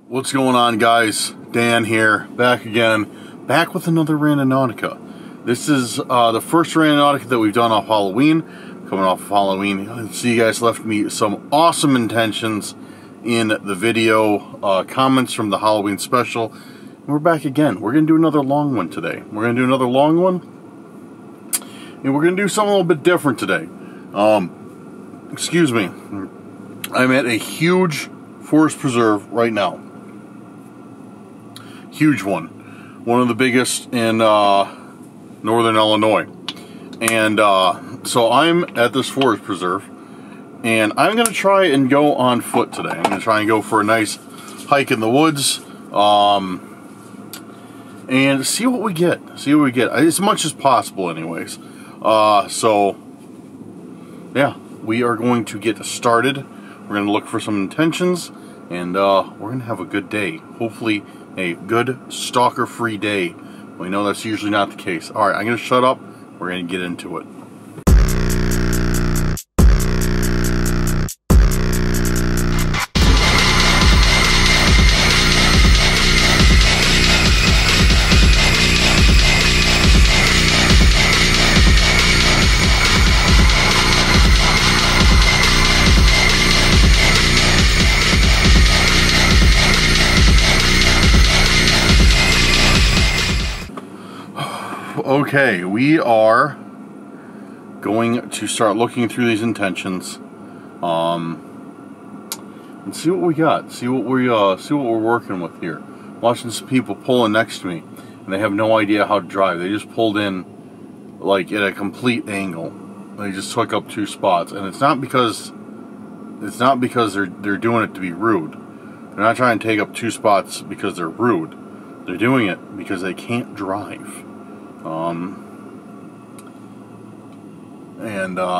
What's going on, guys? Dan here, back again, back with another Randonautica. This is the first Randonautica that we've done off Halloween. Coming off of Halloween, see, you guys left me some awesome intentions in the video, comments from the Halloween special. And we're back again. We're gonna do another long one today. We're gonna do another long one, and we're gonna do something a little bit different today. Excuse me. I'm at a huge forest preserve right now. Huge one. One of the biggest in northern Illinois. And so I'm at this forest preserve, and I'm going to try and go on foot today. I'm going to try and go for a nice hike in the woods, and see what we get. See what we get. As much as possible anyways. So, yeah, we are going to get started. We're going to look for some intentions, and we're going to have a good day. Hopefully a good stalker-free day. We know that's usually not the case. Alright, I'm going to shut up. We're going to get into it. Okay, we are going to start looking through these intentions, and see what we got. See what we're working with here. Watching some people pulling next to me, and they have no idea how to drive. They just pulled in like at a complete angle. They just took up two spots, and it's not because they're doing it to be rude. They're not trying to take up two spots because they're rude. They're doing it because they can't drive.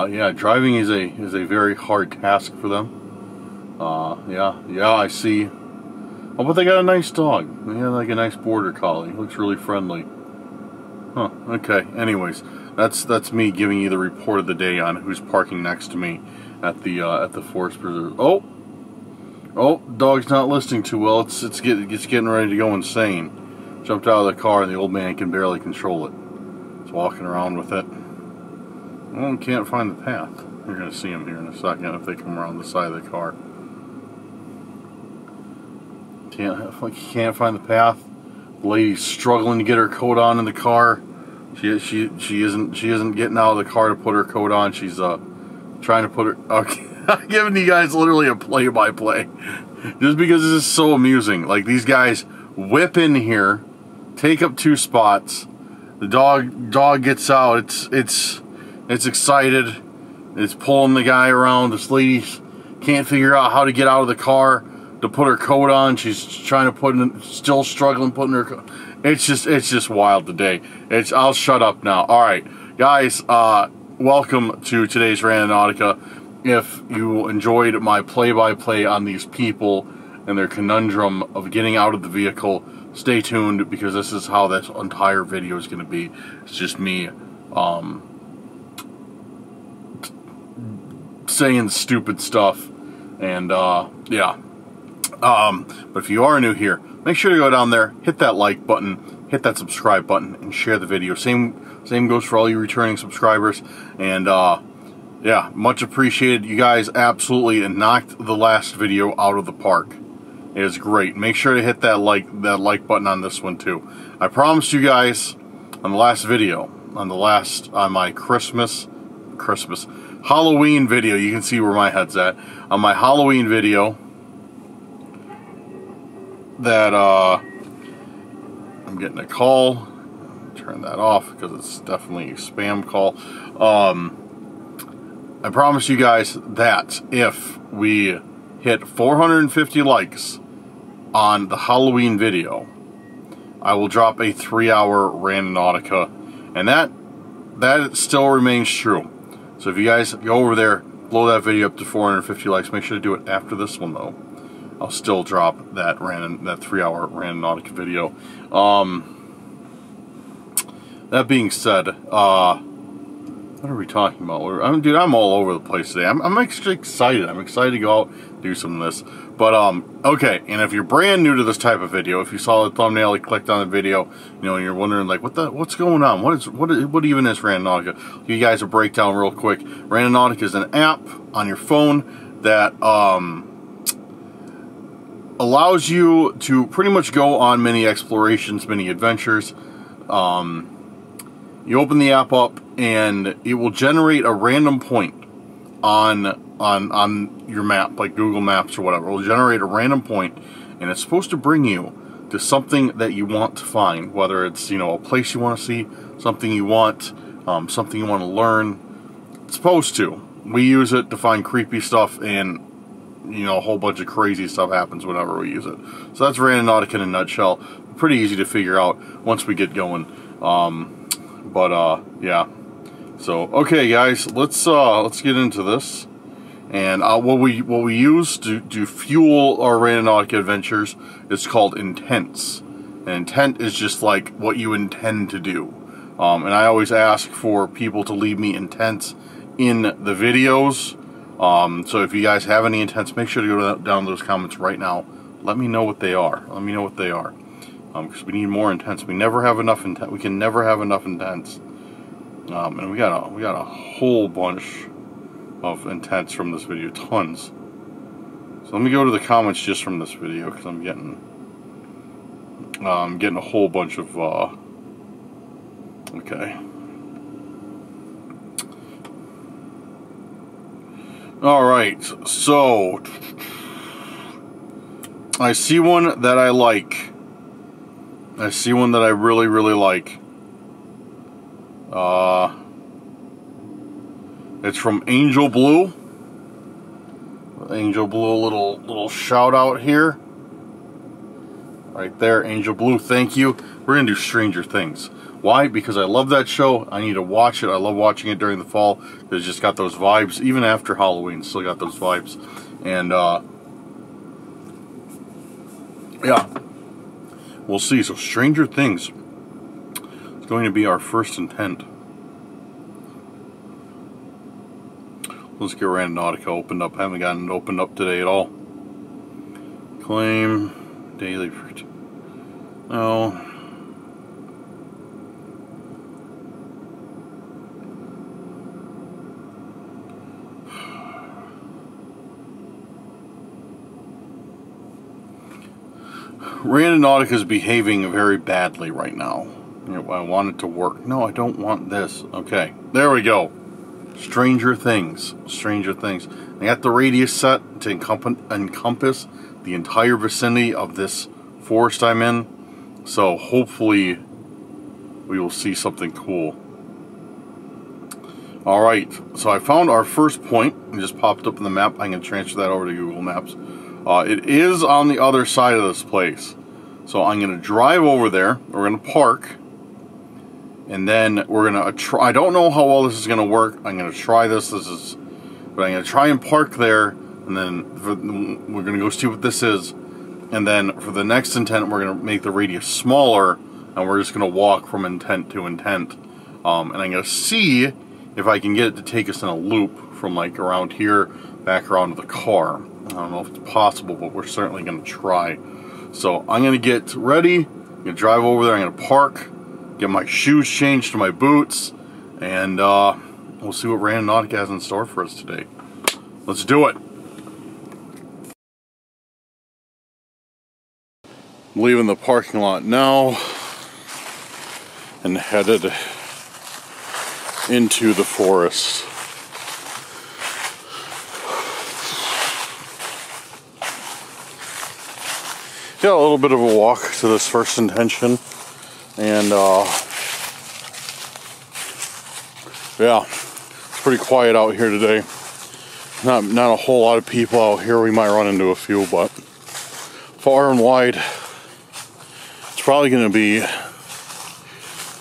Yeah, driving is a very hard task for them. Yeah, I see. Oh, but they got a nice dog. They have like a nice border collie. Looks really friendly. Huh. Okay. Anyways, that's me giving you the report of the day on who's parking next to me at the forest preserve. Oh, dog's not listening too well. It's getting ready to go insane. Jumped out of the car, and the old man can barely control it. It's walking around with it. Well, can't find the path. You're going to see him here in a second if they come around the side of the car. Can't find the path. The lady's struggling to get her coat on in the car. She isn't getting out of the car to put her coat on. She's trying to put her. Okay, I'm giving you guys literally a play-by-play, just because this is so amusing. Like, these guys whip in here, take up two spots. The dog gets out. It's excited. It's pulling the guy around. This lady can't figure out how to get out of the car to put her coat on. She's trying to still struggling putting her coat. It's just wild today. I'll shut up now. All right, guys. Welcome to today's Randonautica. If you enjoyed my play-by-play on these people and their conundrum of getting out of the vehicle, stay tuned, because this is how this entire video is going to be. It's just me saying stupid stuff, and yeah. But if you are new here, make sure to go down there, hit that like button, hit that subscribe button, and share the video. Same goes for all you returning subscribers, and yeah, much appreciated. You guys absolutely knocked the last video out of the park. It is great. Make sure to hit that like button on this one too. I promised you guys on the last video, on my Halloween video. You can see where my head's at. On my Halloween video, that I'm getting a call. Turn that off because it's definitely a spam call. I promise you guys that if we hit 450 likes on the Halloween video, I will drop a 3-hour Randonautica, and that still remains true. So if you guys go over there, blow that video up to 450 likes. Make sure to do it after this one though. I'll still drop that 3-hour Randonautica video. That being said, what are we talking about? Dude, I'm all over the place today. I'm actually excited. I'm excited to go out and do some of this. But, okay, and if you're brand new to this type of video, if you saw the thumbnail, you clicked on the video, you know, and you're wondering, like, what's going on? What even is Randonautica? You guys a breakdown real quick. Randonautica is an app on your phone that, allows you to pretty much go on mini explorations, mini adventures. You open the app up, and it will generate a random point on your map, like Google Maps or whatever. It will generate a random point, and it's supposed to bring you to something that you want to find, whether it's, you know, a place you want to see, something you want, something you want to learn. It's supposed to. We use it to find creepy stuff, and, you know, a whole bunch of crazy stuff happens whenever we use it. So that's Randonautica in a nutshell. Pretty easy to figure out once we get going. Yeah. So, okay, guys, let's get into this. And what we use to fuel our Randonautica adventures is called intents. And intent is just like what you intend to do. And I always ask for people to leave me intents in the videos. So if you guys have any intents, make sure to go down those comments right now. Let me know what they are. Let me know what they are. Because we need more intents. We never have enough intent. We can never have enough intents. And we got a whole bunch of intents from this video, tons. So let me go to the comments just from this video, because I'm getting a whole bunch of okay. All right, so I see one that I like. I see one that I really, really like. It's from Angel Blue. Angel Blue, little shout out here. Right there, Angel Blue, thank you. We're gonna do Stranger Things. Why? Because I love that show. I need to watch it. I love watching it during the fall. It's just got those vibes. Even after Halloween, still got those vibes. And, yeah. We'll see. So, Stranger Things is going to be our first intent. Let's get Randonautica opened up. Haven't gotten it opened up today at all. Claim daily. No. Randonautica is behaving very badly right now. You know, I want it to work. No, I don't want this. Okay, there we go. Stranger Things. Stranger Things. I got the radius set to encompass the entire vicinity of this forest I'm in. So hopefully we will see something cool. Alright, so I found our first point. It just popped up in the map. I'm going to transfer that over to Google Maps. It is on the other side of this place. So I'm going to drive over there. We're going to park. And then we're going to try. I don't know how well this is going to work. I'm going to try this. But I'm going to try and park there. And then we're going to go see what this is. And then for the next intent, we're going to make the radius smaller. And we're just going to walk from intent to intent. And I'm going to see if I can get it to take us in a loop from like around here back around to the car. I don't know if it's possible, but we're certainly going to try. So I'm going to get ready. I'm going to drive over there. I'm going to park. Get my shoes changed to my boots. And we'll see what Randonautica has in store for us today. Let's do it. I'm leaving the parking lot now. And headed into the forest. Got a little bit of a walk to this first intention, and yeah, it's pretty quiet out here today. Not a whole lot of people out here. We might run into a few, but far and wide, it's probably going to be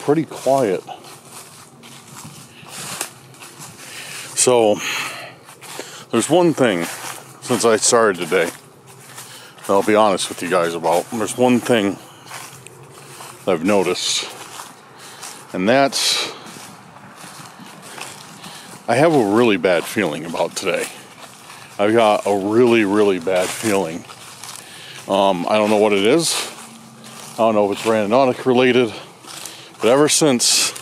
pretty quiet. So, there's one thing since I started today that I'll be honest with you guys about. There's one thing that I've noticed, and that's I have a really bad feeling about today. I've got a really, really bad feeling. I don't know what it is. I don't know if it's Randonautica related, but ever since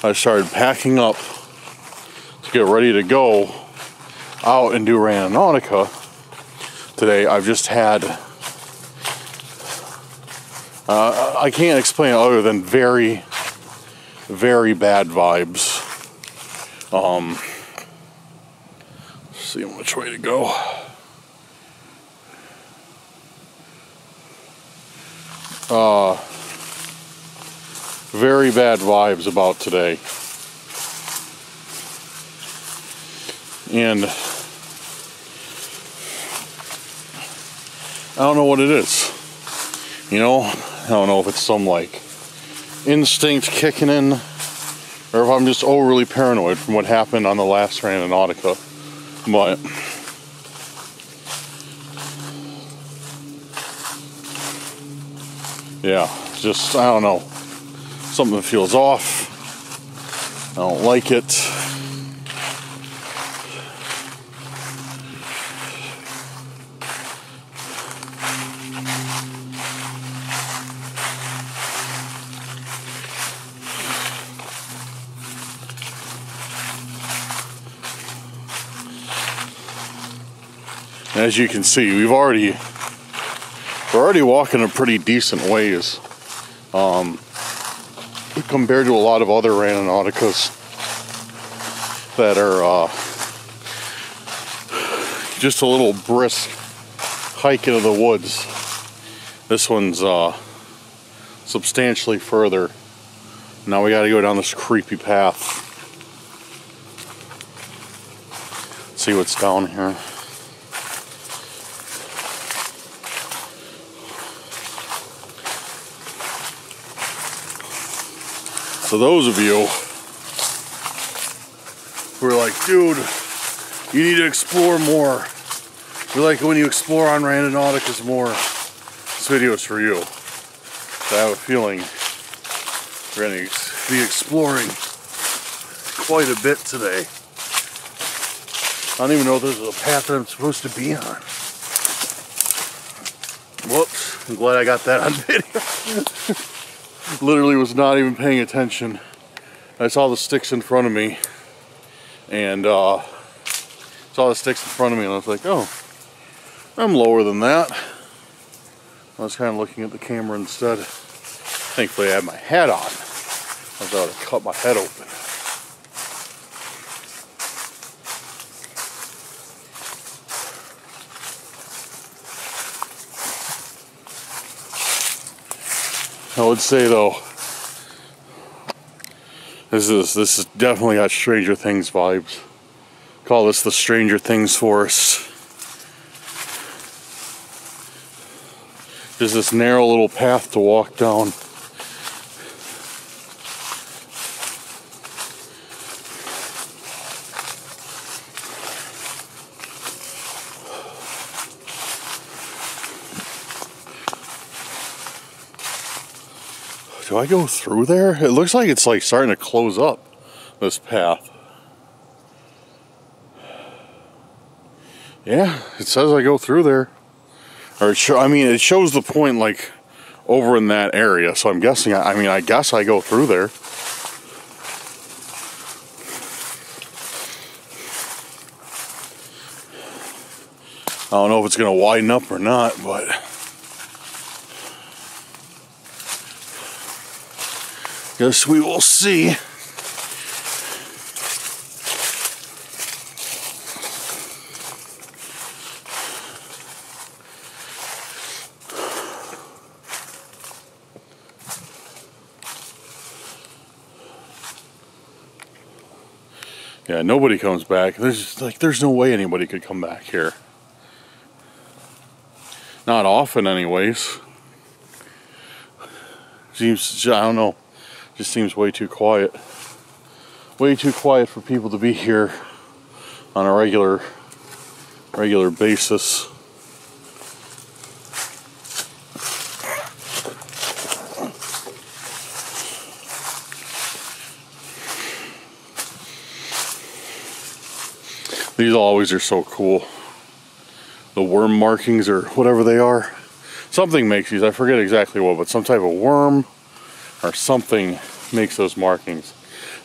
I started packing up to get ready to go out and do Randonautica today, I've just had, I can't explain it other than very, very bad vibes. See which way to go. Very bad vibes about today. And I don't know what it is. You know, I don't know if it's some like instinct kicking in, or if I'm just overly paranoid from what happened on the last Randonautica. But yeah, just, I don't know. Something feels off. I don't like it. As you can see, we're already walking a pretty decent ways. Compared to a lot of other Randonauticas that are just a little brisk hike into the woods. This one's substantially further. Now we gotta go down this creepy path. See what's down here. So those of you who are like, dude, you need to explore more. You like it when you explore on Randonauticas more. This video is for you. So I have a feeling we're going to be exploring quite a bit today. I don't even know if this is a path that I'm supposed to be on. Whoops, I'm glad I got that on video. Literally was not even paying attention. I saw the sticks in front of me, and I was like, oh, I'm lower than that. I was kind of looking at the camera instead. Thankfully I had my hat on. I was about to cut my head open. I would say though, this is definitely got Stranger Things vibes. Call this the Stranger Things forest. There's this narrow little path to walk down. Do I go through there? It looks like it's like starting to close up, this path. Yeah, it says I go through there. Or it shows the point like over in that area. So I'm guessing, I guess I go through there. I don't know if it's going to widen up or not, but guess we will see. Yeah, nobody comes back. There's no way anybody could come back here. Not often, anyways. Seems, I don't know. Just seems way too quiet. Way too quiet for people to be here on a regular basis. These always are so cool. the worm markings or whatever they are. Something makes these, I forget exactly what, but some type of worm or something makes those markings.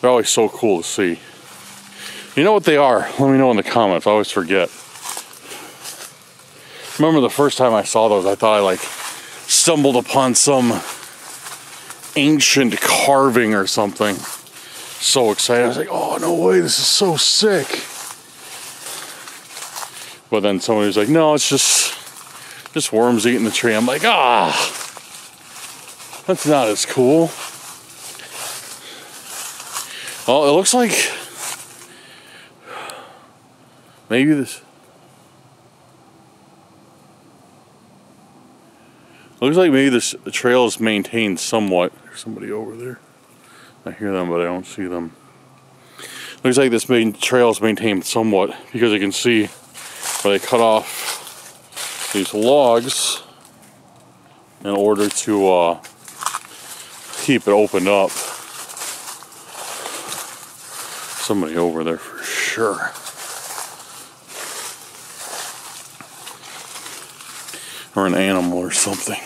They're always so cool to see. You know what they are? Let me know in the comments. I always forget. Remember the first time I saw those, I thought I like stumbled upon some ancient carving or something. So excited. I was like, oh, no way, this is so sick. But then somebody was like, no, it's just worms eating the tree. I'm like, ah, that's not as cool. Well, it looks like maybe this. Looks like maybe this trail is maintained somewhat. There's somebody over there. I hear them, but I don't see them. Looks like this main trail is maintained somewhat because you can see where they cut off these logs in order to keep it opened up. Somebody over there for sure. Or an animal or something.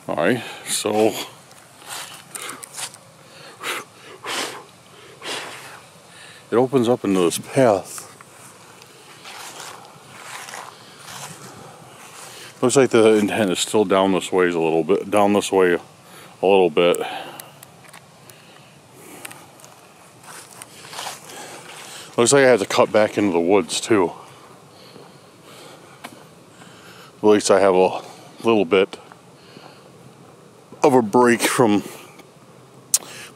Alright, so it opens up into this path. Looks like the intent is still down this way a little bit. Looks like I have to cut back into the woods too. At least I have a little bit of a break from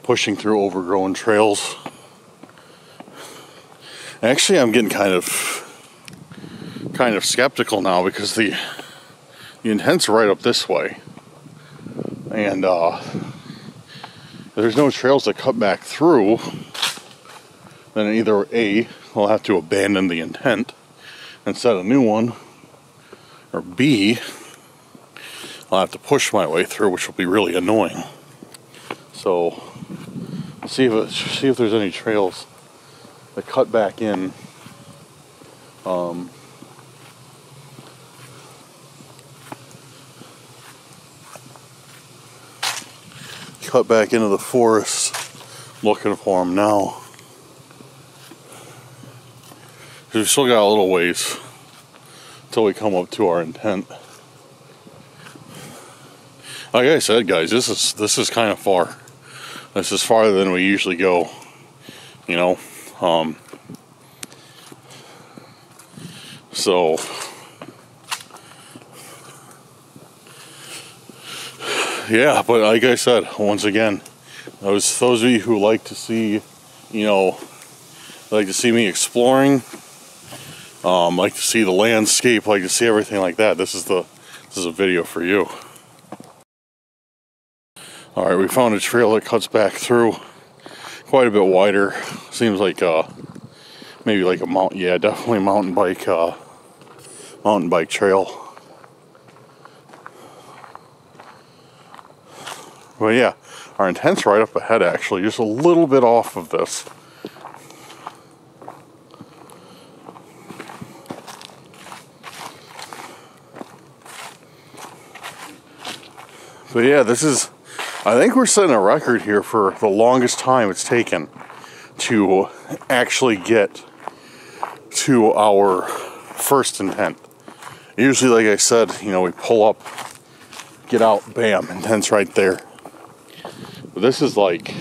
pushing through overgrown trails. Actually, I'm getting kind of skeptical now because the intent's right up this way, and there's no trails that cut back through. Then either A, I'll have to abandon the intent and set a new one, or B, I'll have to push my way through, which will be really annoying. So, let's see if there's any trails that cut back in. Cut back into the forest, looking for them now. We've still got a little ways until we come up to our intent. Like I said, guys, this is kind of far. This is farther than we usually go, you know. So yeah, but like I said, once again, those of you who like to see, you know, like to see me exploring, like to see the landscape, like to see everything like that, this is a video for you. Alright, we found a trail that cuts back through quite a bit wider. Seems like maybe like a mountain, yeah, definitely mountain bike trail. But yeah, our intent's right up ahead actually, just a little bit off of this. But yeah, I think we're setting a record here for the longest time it's taken to actually get to our first intent. Usually, like I said, you know, we pull up, get out, bam, intent's right there. But this is like,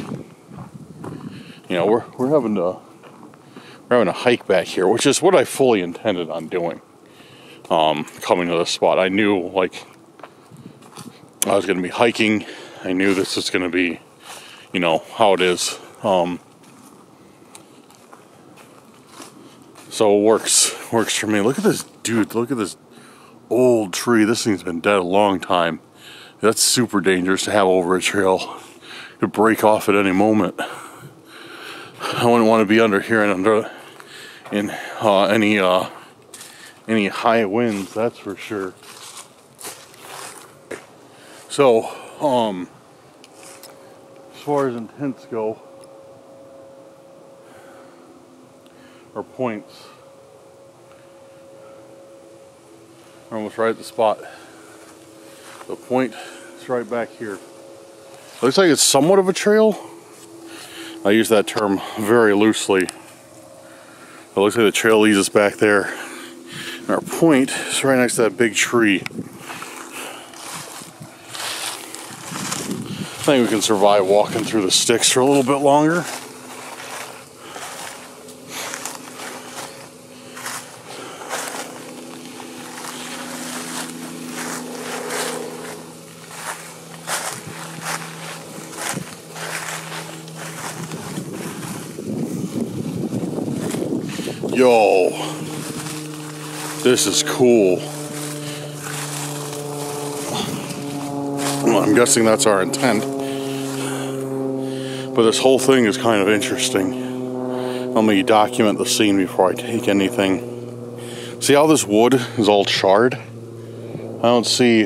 you know, we're having a hike back here, which is what I fully intended on doing. Coming to this spot, I knew like I was going to be hiking. I knew this was going to be, you know, how it is. So it works for me. Look at this, dude. Look at this old tree. This thing's been dead a long time. That's super dangerous to have over a trail. It could break off at any moment. I wouldn't want to be under here and under in any high winds, that's for sure. So, as far as intents go, or points, we're almost right at the spot. The point is right back here. Looks like it's somewhat of a trail. I use that term very loosely. It looks like the trail leads us back there. And our point is right next to that big tree. I think we can survive walking through the sticks for a little bit longer. Yo, this is cool. Well, I'm guessing that's our intent. But this whole thing is kind of interesting. Let me document the scene before I take anything. See how this wood is all charred? I don't see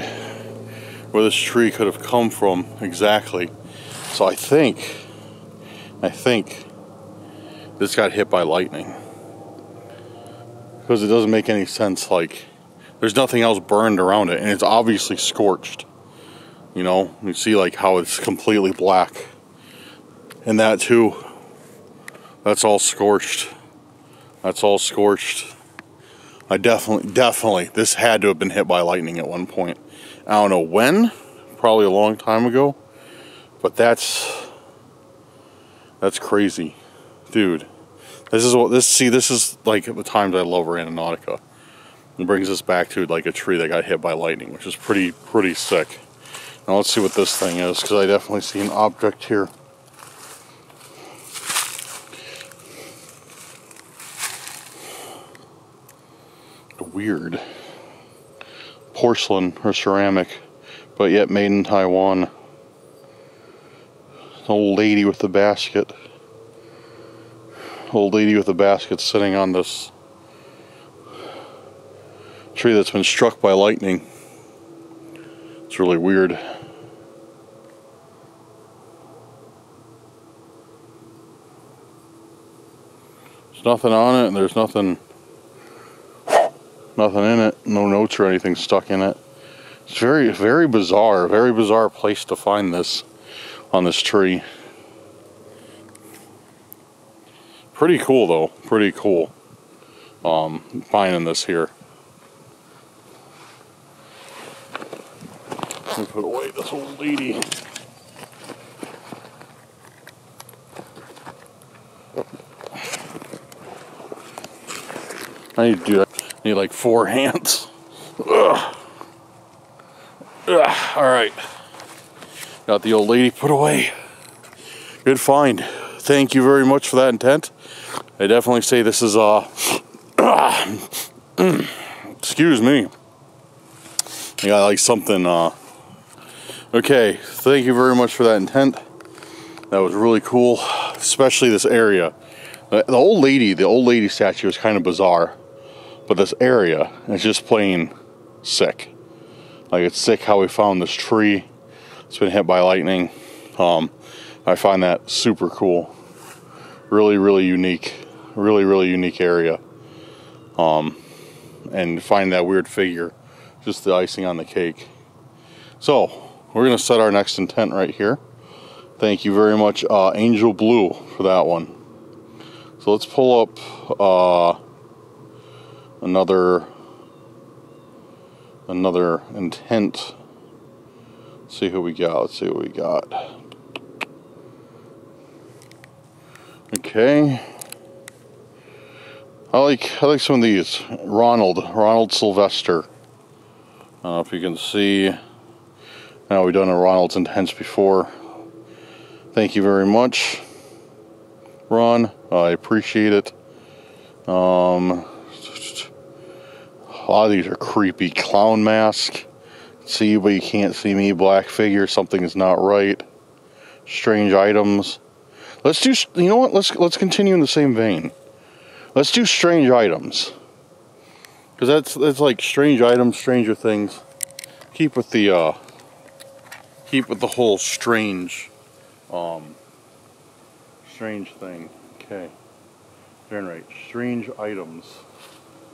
where this tree could have come from exactly. So I think this got hit by lightning. Because it doesn't make any sense, like, there's nothing else burned around it, and it's obviously scorched. You know, you see like how it's completely black. And that too, that's all scorched. That's all scorched. I definitely, this had to have been hit by lightning at one point. I don't know when, probably a long time ago, but that's crazy, dude. This is like the times I love Randonautica. It brings us back to like a tree that got hit by lightning, which is pretty sick. Now let's see what this thing is, because I definitely see an object here. Weird. Porcelain or ceramic, but yet made in Taiwan. An old lady with the basket. Old lady with a basket sitting on this tree that's been struck by lightning. It's really weird. There's nothing on it, and there's nothing in it. No notes or anything stuck in it. It's very bizarre place to find this on this tree. Pretty cool though, pretty cool. Finding this here. Let me put away this old lady. I need to do that. I need like 4 hands. Ugh. Ugh. All right. Got the old lady put away. Good find. Thank you very much for that intent. I definitely say this is excuse me. I got like something okay, thank you very much for that intent. That was really cool, especially this area. The old lady statue is kind of bizarre, but this area is just plain sick. Like, it's sick how we found this tree. It's been hit by lightning. I find that super cool. Really unique. Really unique area. And find that weird figure. Just the icing on the cake. So, we're going to set our next intent right here. Thank you very much, Angel Blue, for that one. So let's pull up another intent. Let's see who we got. Let's see what we got. Okay. I like some of these. Ronald Sylvester. I don't know if you can see. Now we've done a Ronald's Intense before. Thank you very much, Ron. I appreciate it. A lot of these are creepy. Clown mask. See you, but you can't see me. Black figure. Something is not right. Strange items. Let's do. You know what? Let's continue in the same vein. Let's do strange items. Because that's like strange items, stranger things. Keep with the whole strange thing. Okay. Generate strange items.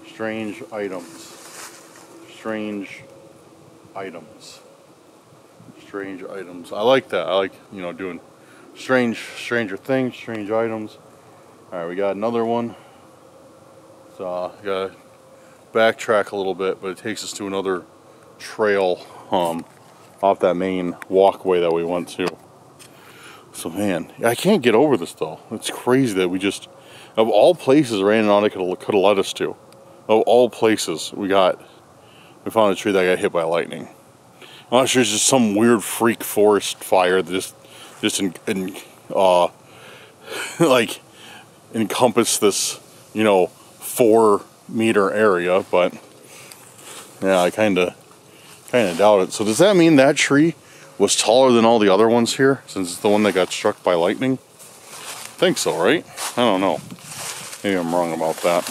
Strange items. Strange items. Strange items. I like that. I like, doing stranger things, strange items. Alright, we got another one. So gotta backtrack a little bit, but it takes us to another trail off that main walkway that we went to. So man, I can't get over this though. It's crazy that we just, of all places Randonautica could have led us to, of all places, we found a tree that got hit by lightning. Unless there's just some weird freak forest fire that just like encompass this 4-meter area, but yeah, I kind of doubt it. So does that mean that tree was taller than all the other ones here, since it's the one that got struck by lightning? I think so, right? I don't know. Maybe I'm wrong about that.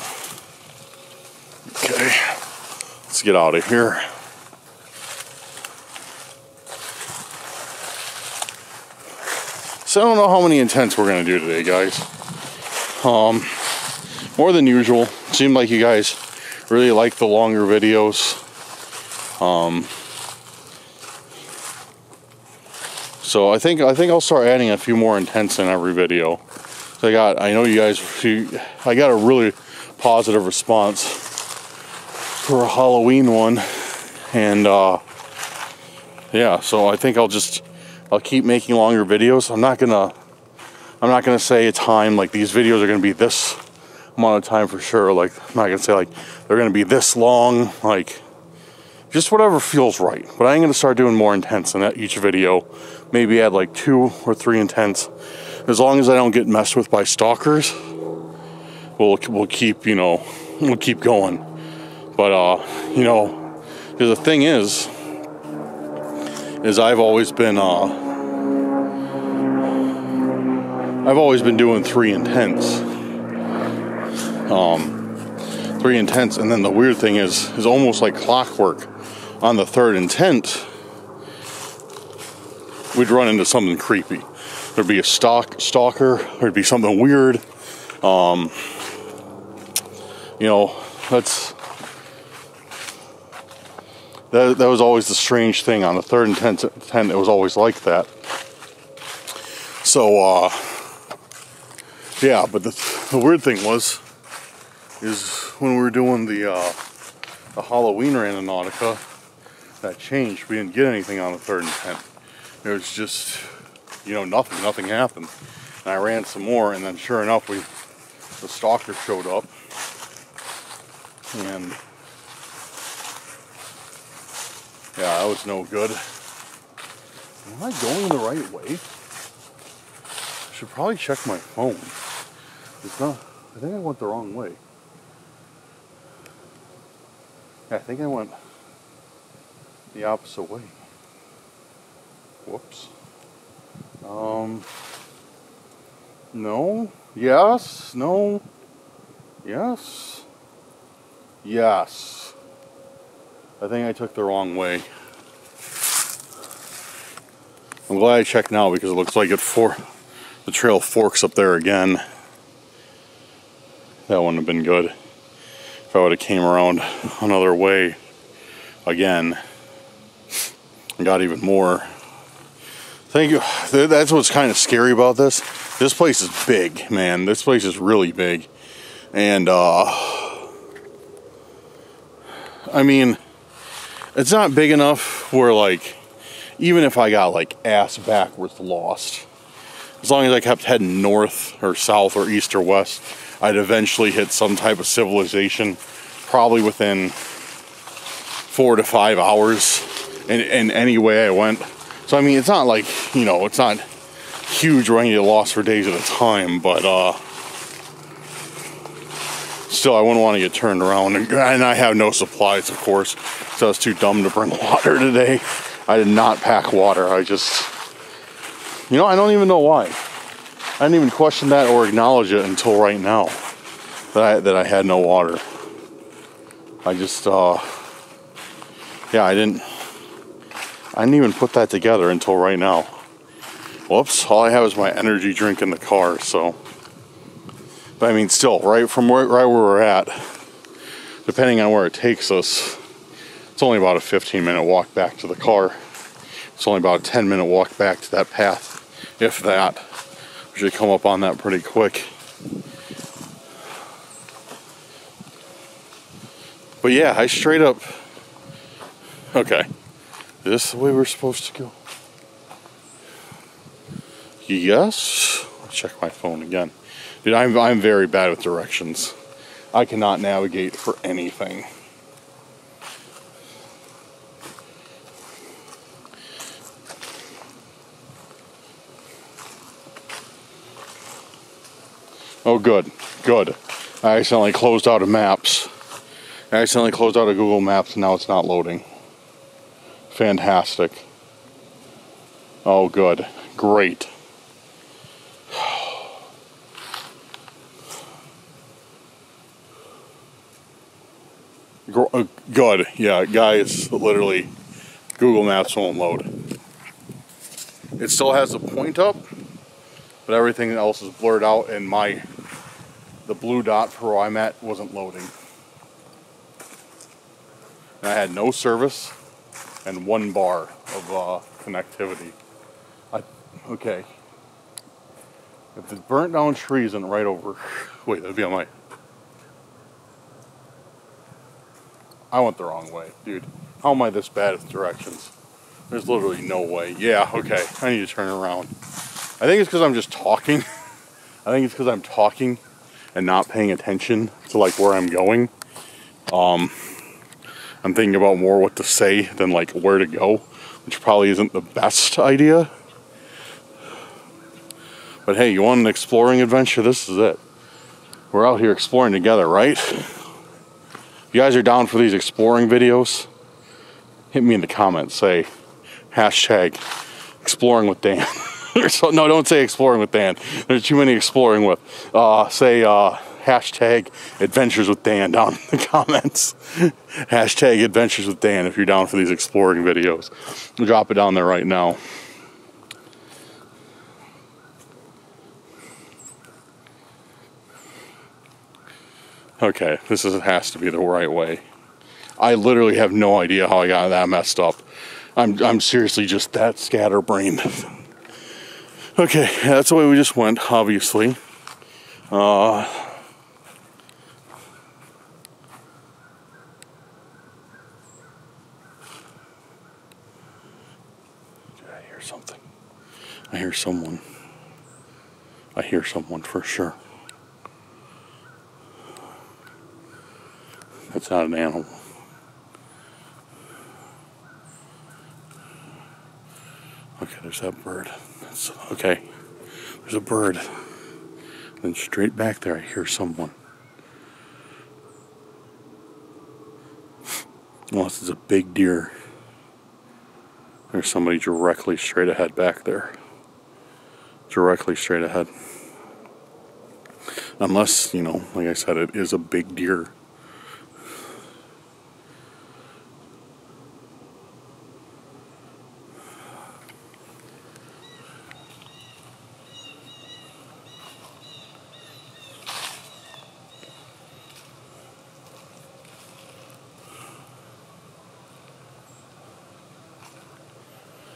Okay, let's get out of here. So I don't know how many intents we're going to do today, guys. More than usual. Seemed like you guys really like the longer videos. So I think I'll start adding a few more intents in every video. So I got a really positive response for a Halloween one, and yeah, so I think I'll keep making longer videos. I'm not gonna say a time like these videos are gonna be this amount of time for sure. Like I'm not gonna say like they're gonna be this long. Like just whatever feels right. But I am gonna start doing more intents in each video. Maybe add like 2 or 3 intents. As long as I don't get messed with by stalkers, we'll keep we'll keep going. But the thing is I've always been doing 3 intents. 3 intents, and then the weird thing is almost like clockwork. On the 3rd intent, we'd run into something creepy. There'd be a stalker, there'd be something weird. That was always the strange thing. On the 3rd intent, it was always like that. So, yeah, but the weird thing is when we were doing the Halloween Randonautica, that changed. We didn't get anything on the 3rd intent. It was just, nothing happened. And I ran some more, and then sure enough, the stalker showed up. And yeah, that was no good. Am I going the right way? I should probably check my phone. It's not. I think I went the wrong way. Yeah, I think I went the opposite way. Whoops. No. Yes. No. Yes. Yes. I think I took the wrong way. I'm glad I checked now because it looks like the trail forks up there again. That wouldn't have been good if I would have came around another way again and got even more. Thank you. That's what's kind of scary about this. This place is big, man. This place is really big. And I mean, it's not big enough where, like, even if I got like ass backwards lost, as long as I kept heading north or south or east or west, I'd eventually hit some type of civilization, probably within 4 to 5 hours in any way I went. So I mean, it's not like, you know, it's not huge where I get lost for days at a time, but still, I wouldn't want to get turned around. And I have no supplies, of course, so I was too dumb to bring water today. I did not pack water. I just, you know, I don't even know why. I didn't even question that or acknowledge it until right now that I had no water. I just, yeah, I didn't even put that together until right now. Whoops, all I have is my energy drink in the car, so. But I mean, still, right where we're at, depending on where it takes us, it's only about a 15-minute walk back to the car. It's only about a 10-minute walk back to that path, if that. We should come up on that pretty quick. But yeah, I straight up, okay, is this the way we're supposed to go? Yes. Let's check my phone again. Dude, I'm very bad with directions. I cannot navigate for anything. Oh, good. Good. I accidentally closed out of Maps. I accidentally closed out of Google Maps and now it's not loading. Fantastic. Oh, good. Great. Good. Yeah, guys, literally, Google Maps won't load. It still has the point up, but everything else is blurred out, and the blue dot for where I'm at wasn't loading. And I had no service and 1 bar of connectivity. Okay. If the burnt down tree isn't right over, wait, that'd be on my. I went the wrong way, dude. How am I this bad at directions? There's literally no way. Yeah, okay. I need to turn around. I think it's because I'm just talking. I think it's because I'm talking and not paying attention to like where I'm going. I'm thinking about more what to say than like where to go, which probably isn't the best idea. But hey, you want an exploring adventure? This is it. We're out here exploring together, right? If you guys are down for these exploring videos, hit me in the comments. Say hashtag exploring with Dan. No, don't say exploring with Dan. There's too many exploring with. Say hashtag adventures with Dan down in the comments. Hashtag adventures with Dan if you're down for these exploring videos. I'll drop it down there right now. Okay, this has to be the right way. I literally have no idea how I got that messed up. I'm seriously just that scatterbrained. Okay, that's the way we just went, obviously. Did I hear something? I hear someone. I hear someone for sure. That's not an animal. Okay, there's that bird. Okay, there's a bird. Then straight back there, I hear someone. Unless it's a big deer. There's somebody directly straight ahead back there. Directly straight ahead. Unless, you know, like I said, it is a big deer.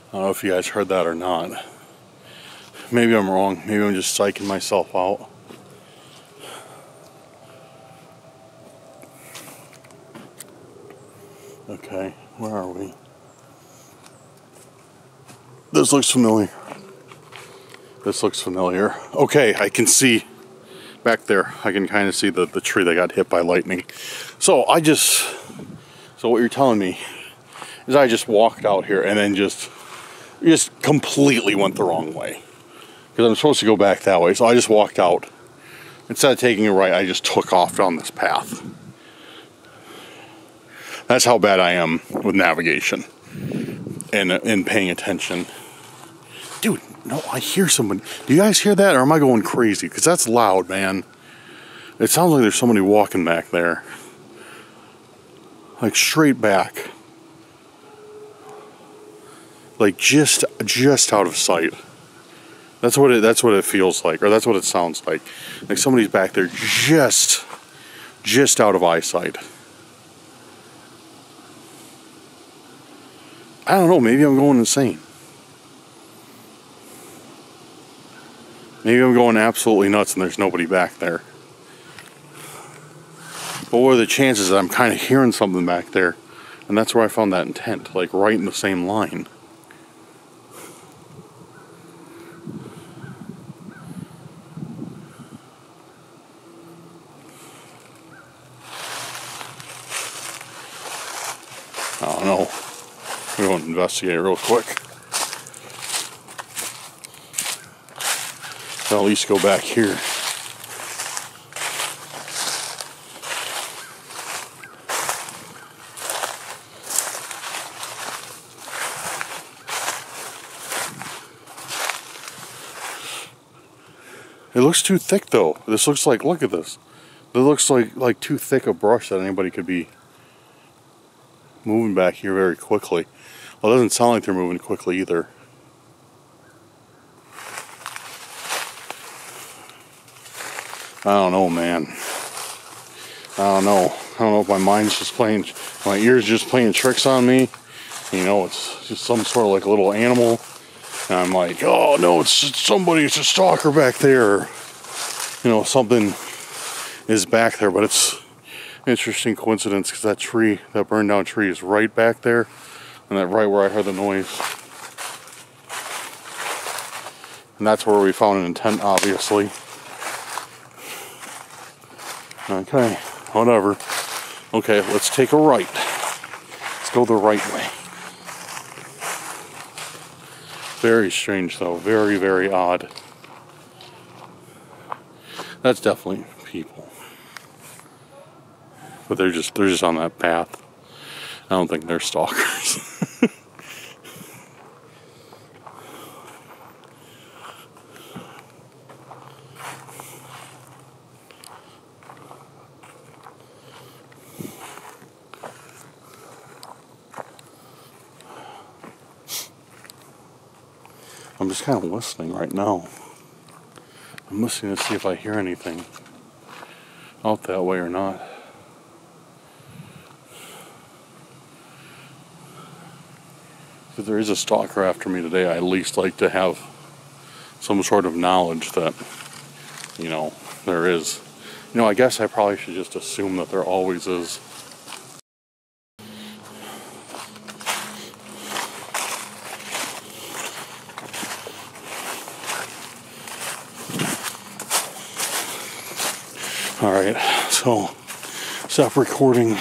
I don't know if you guys heard that or not. Maybe I'm wrong. Maybe I'm just psyching myself out. Okay, where are we? This looks familiar. This looks familiar. Okay, I can see back there. I can kind of see the tree that got hit by lightning. So what you're telling me is I just walked out here and then just completely went the wrong way. Because I'm supposed to go back that way. So I just walked out. Instead of taking a right, I just took off down this path. That's how bad I am with navigation and paying attention. Dude, no, I hear somebody. Do you guys hear that, or am I going crazy? Because that's loud, man. It sounds like there's somebody walking back there. Like straight back. Like just out of sight. That's what it feels like, or that's what it sounds like. Like somebody's back there just out of eyesight. I don't know, maybe I'm going insane. Maybe I'm going absolutely nuts and there's nobody back there. But what are the chances that I'm kind of hearing something back there? And that's where I found that intent, like right in the same line. I don't know. I'm going to investigate real quick. I'll at least go back here. It looks too thick though. This looks like, look at this. It looks like too thick a brush that anybody could be moving back here very quickly. Well, it doesn't sound like they're moving quickly either. I don't know, man. I don't know if my mind's just playing, my ears just playing tricks on me. You know, it's just some sort of like a little animal. And I'm like, oh no, it's somebody, it's a stalker back there. You know, something is back there, but it's an interesting coincidence because that tree, that burned down tree is right back there. And that right where I heard the noise. And that's where we found an intent, obviously. Okay, whatever. Okay, let's take a right. Let's go the right way. Very strange though, very, very odd. That's definitely people. But they're just on that path. I don't think they're stalkers. I'm just kind of listening right now. I'm listening to see if I hear anything out that way or not. If there is a stalker after me today, I at least like to have some sort of knowledge that, you know, there is. You know, I guess I probably should just assume that there always is. Alright, so stop recording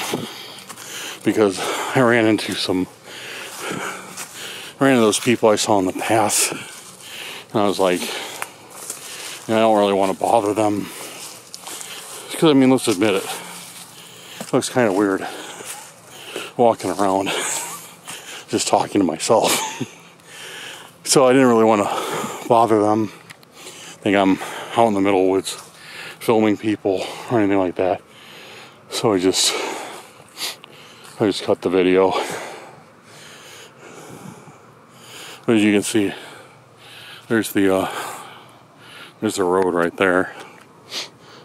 because I ran into those people I saw on the path, and I was like, I don't really want to bother them, because I mean, let's admit it looks kind of weird walking around just talking to myself. So I didn't really want to bother them. I think I'm out in the middle of the woods filming people or anything like that, so I just cut the video. But as you can see, there's the road right there.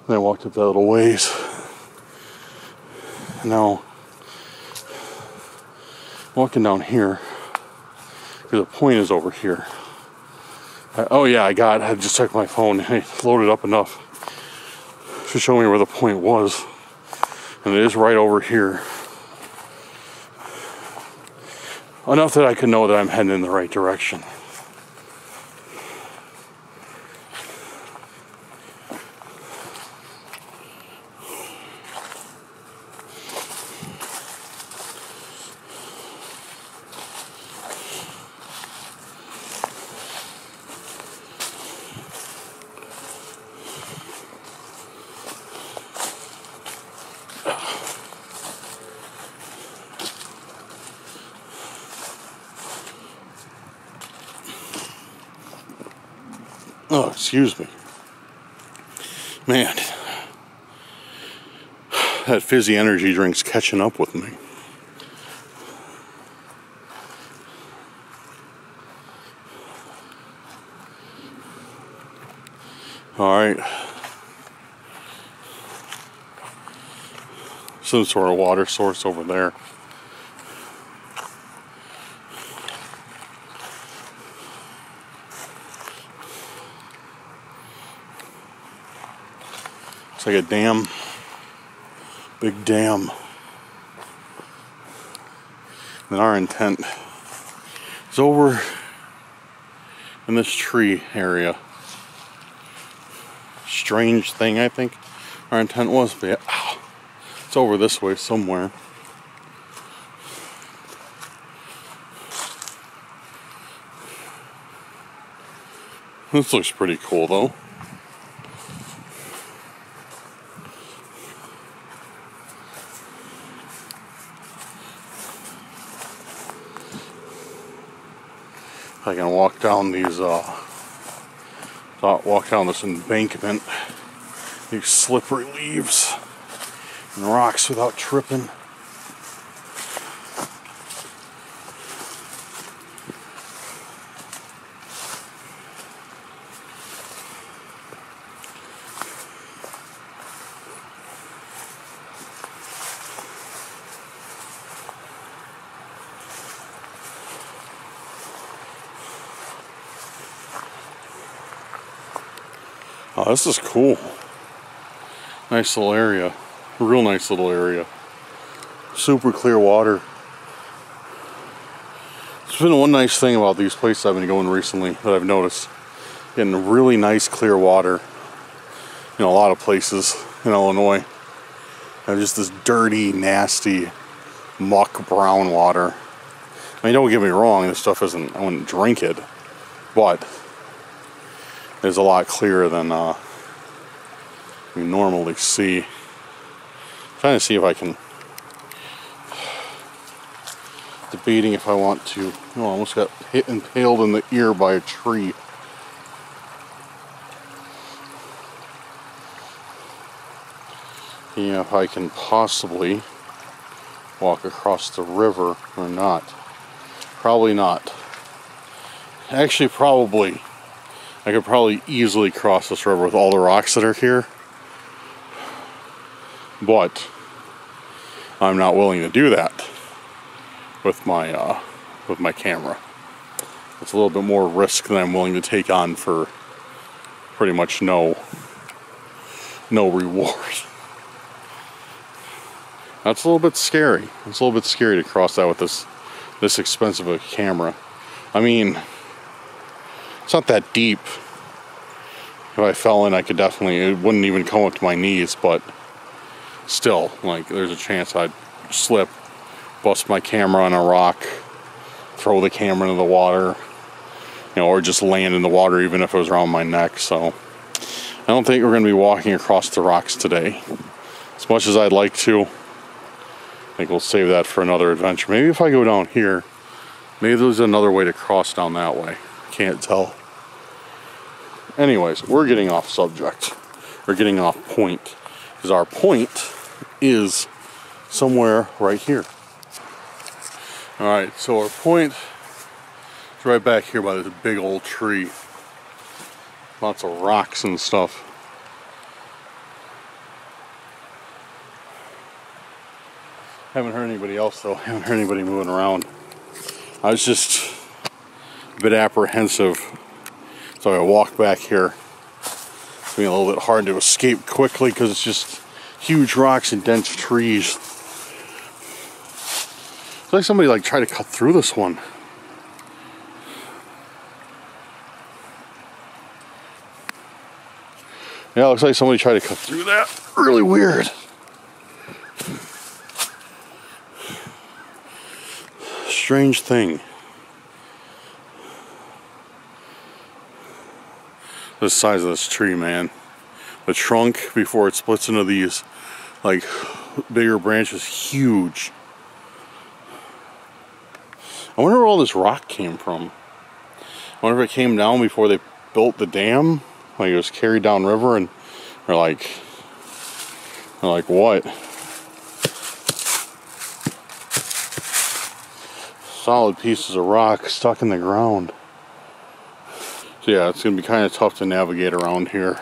And I walked up that little ways. Now, walking down here, because the point is over here. Oh yeah, I just checked my phone and it loaded up enough to show me where the point was. And it is right over here. Enough that I could know that I'm heading in the right direction. Oh, excuse me. Man, that fizzy energy drink's catching up with me. Alright. Some sort of water source over there. It's like a dam. Big dam. And our intent is over in this tree area. Strange thing, I think our intent was, but yeah, it's over this way somewhere. This looks pretty cool though. I can walk down these walk down this embankment, these slippery leaves and rocks without tripping. Oh, this is cool. Nice little area. Real nice little area. Super clear water. It's been one nice thing about these places I've been going recently that I've noticed. Getting really nice clear water. You know, a lot of places in Illinois have just this dirty, nasty, muck brown water. I mean, don't get me wrong, this stuff isn't, I wouldn't drink it, but it's a lot clearer than we normally see. I'm trying to see if I can, debating if I want to, oh, I almost got hit and impaled in the ear by a tree. Yeah, if I can possibly walk across the river or not. Probably not. Actually, probably. I could probably easily cross this river with all the rocks that are here. But I'm not willing to do that with my camera. It's a little bit more risk than I'm willing to take on for pretty much no reward. That's a little bit scary. It's a little bit scary to cross that with this expensive a camera. I mean, it's not that deep. If I fell in, I could definitely, it wouldn't even come up to my knees, but still, like, there's a chance I'd slip, bust my camera on a rock, throw the camera into the water, you know, or just land in the water even if it was around my neck. So I don't think we're going to be walking across the rocks today. As much as I'd like to, I think we'll save that for another adventure. Maybe if I go down here, maybe there's another way to cross down that way. Can't tell. Anyways, we're getting off subject. We're getting off point. Because our point is somewhere right here. Alright, so our point is right back here by this big old tree. Lots of rocks and stuff. Haven't heard anybody else though. Haven't heard anybody moving around. I was just a bit apprehensive. So I walked back here. It's being a little bit hard to escape quickly because it's just huge rocks and dense trees. It's like somebody like tried to cut through this one. Yeah, it looks like somebody tried to cut through that. Really weird. Strange thing. The size of this tree, man. The trunk, before it splits into these like bigger branches, huge. I wonder where all this rock came from. I wonder if it came down before they built the dam, like it was carried downriver, and they're like what? Solid pieces of rock stuck in the ground. So yeah, it's gonna be kind of tough to navigate around here,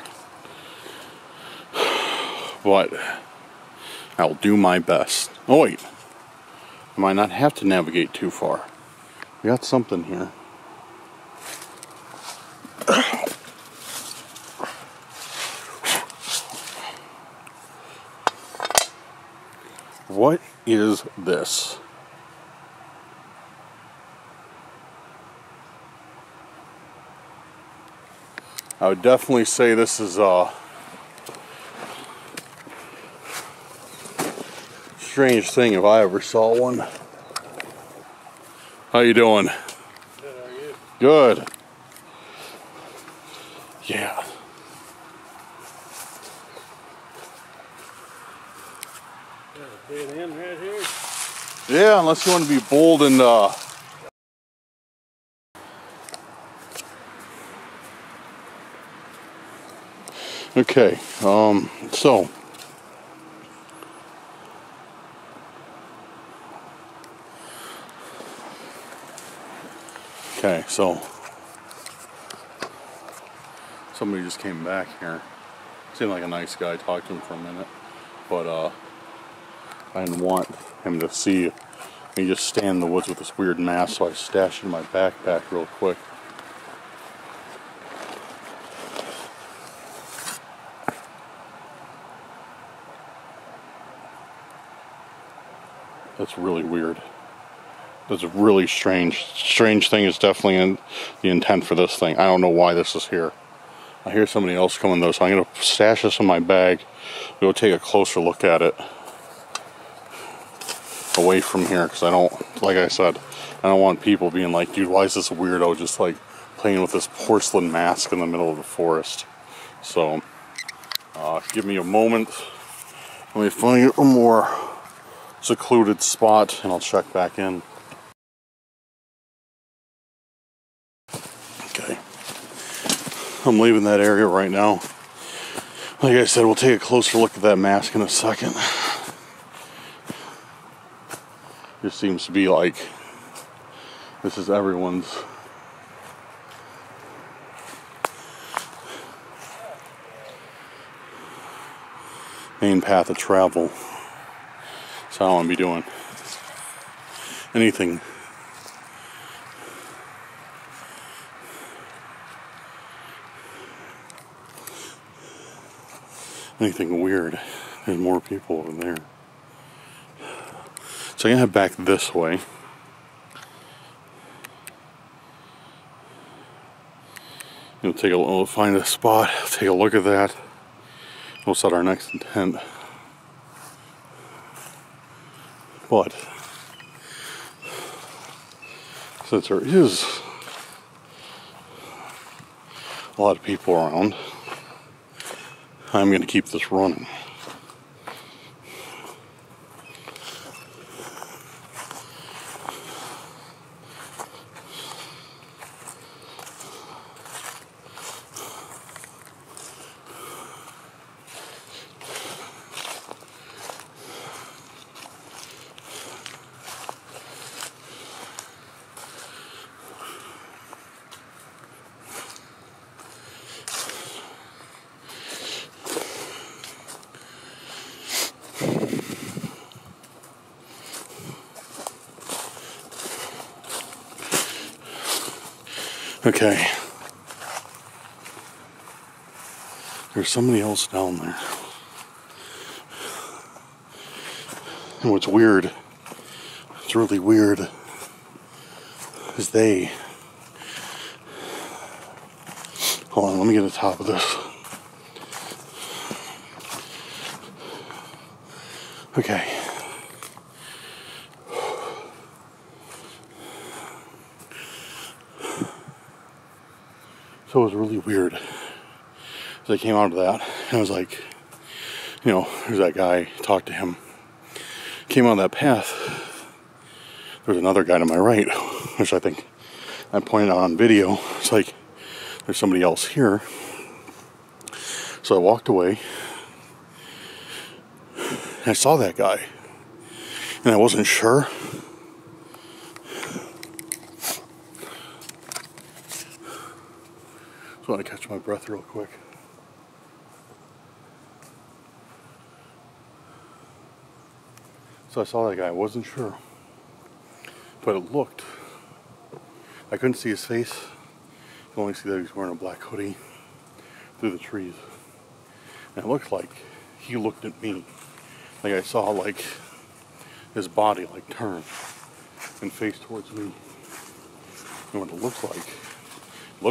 but I'll do my best. Oh wait, I might not have to navigate too far. We got something here. What is this? I would definitely say this is a strange thing if I ever saw one. How you doing? Good, how are you? Good. Yeah. Got a dead end right here. Yeah, unless you want to be bold and okay, so somebody just came back here. Seemed like a nice guy. Talked to him for a minute, but I didn't want him to see me just stand in the woods with this weird mask, so I stashed it in my backpack real quick. That's really weird. That's really strange. Strange thing is definitely in the intent for this thing. I don't know why this is here. I hear somebody else coming though, so I'm going to stash this in my bag. We'll take a closer look at it away from here, because I don't, like I said, I don't want people being like, dude, why is this weirdo just like playing with this porcelain mask in the middle of the forest? So, give me a moment. Let me find a more secluded spot and I'll check back in. Okay. I'm leaving that area right now. Like I said, we'll take a closer look at that mask in a second. It seems to be like this is everyone's main path of travel. So I don't want to be doing anything weird. There's more people over there. So I'm gonna head back this way. We'll find a spot, take a look at that. We'll set our next intent. But since there is a lot of people around, I'm going to keep this running. Okay. There's somebody else down there. And what's weird, it's really weird, is they... Hold on, let me get to the top of this. Okay. So it was really weird. As I came out of that, and I was like, you know, there's that guy, talked to him. Came on that path. There was another guy to my right, which I think I pointed out on video. It's like, there's somebody else here. So I walked away. And I saw that guy. And I wasn't sure. So I want to catch my breath real quick. So I saw that guy. I wasn't sure. But it looked. I couldn't see his face. You can only see that he was wearing a black hoodie through the trees. And it looked like he looked at me. Like I saw like his body like turn and face towards me. And what it looked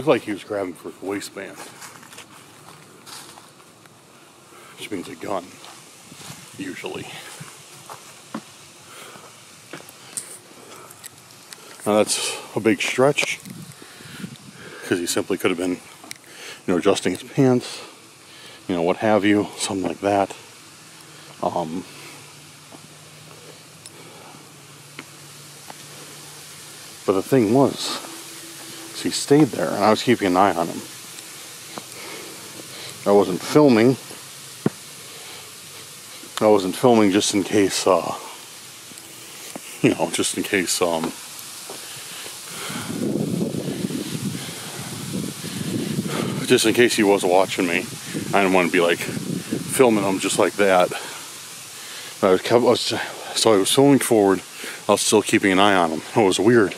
like he was grabbing for his waistband. Which means a gun, usually. Now that's a big stretch, because he simply could have been, adjusting his pants, what have you, something like that. But the thing was, so he stayed there, and I was keeping an eye on him. I wasn't filming. Just in case, just in case, just in case he was watching me. I didn't want to be like filming him just like that. So I was filming forward. I was still keeping an eye on him. What was weird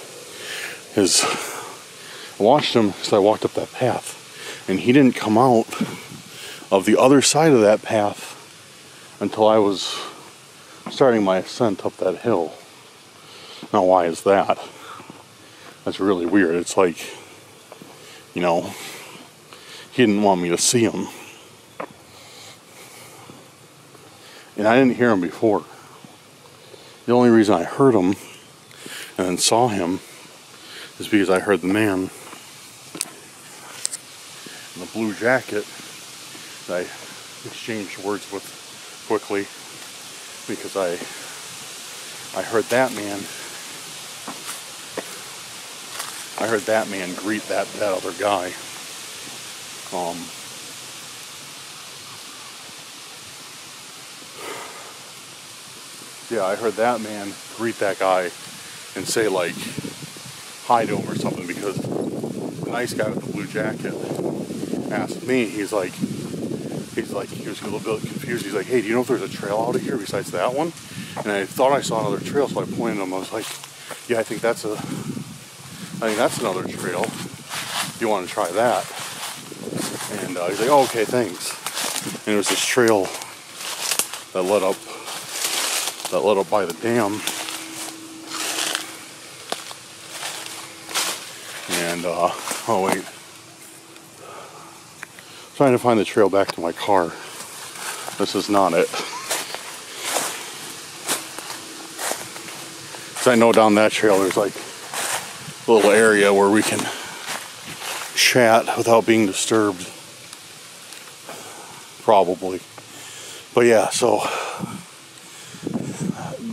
is I watched him as I walked up that path, and he didn't come out of the other side of that path until I was starting my ascent up that hill. Now, why is that? That's really weird. It's like, he didn't want me to see him. And I didn't hear him before. The only reason I heard him and then saw him is because I heard the man in the blue jacket that I exchanged words with quickly, because I heard that man greet that other guy. Yeah, I heard that man greet that guy and say like hi to him or something, because the nice guy with the blue jacket asked me, he was a little bit confused. He's like, hey, do you know if there's a trail out of here besides that one? And I thought I saw another trail, so I pointed at him. I was like, yeah, I think that's another trail. You want to try that? And he's like, oh, okay, thanks. And it was this trail that led up by the dam. And oh wait, trying to find the trail back to my car. This is not it. So I know down that trail there's like a little area where we can chat without being disturbed. Probably. But yeah, so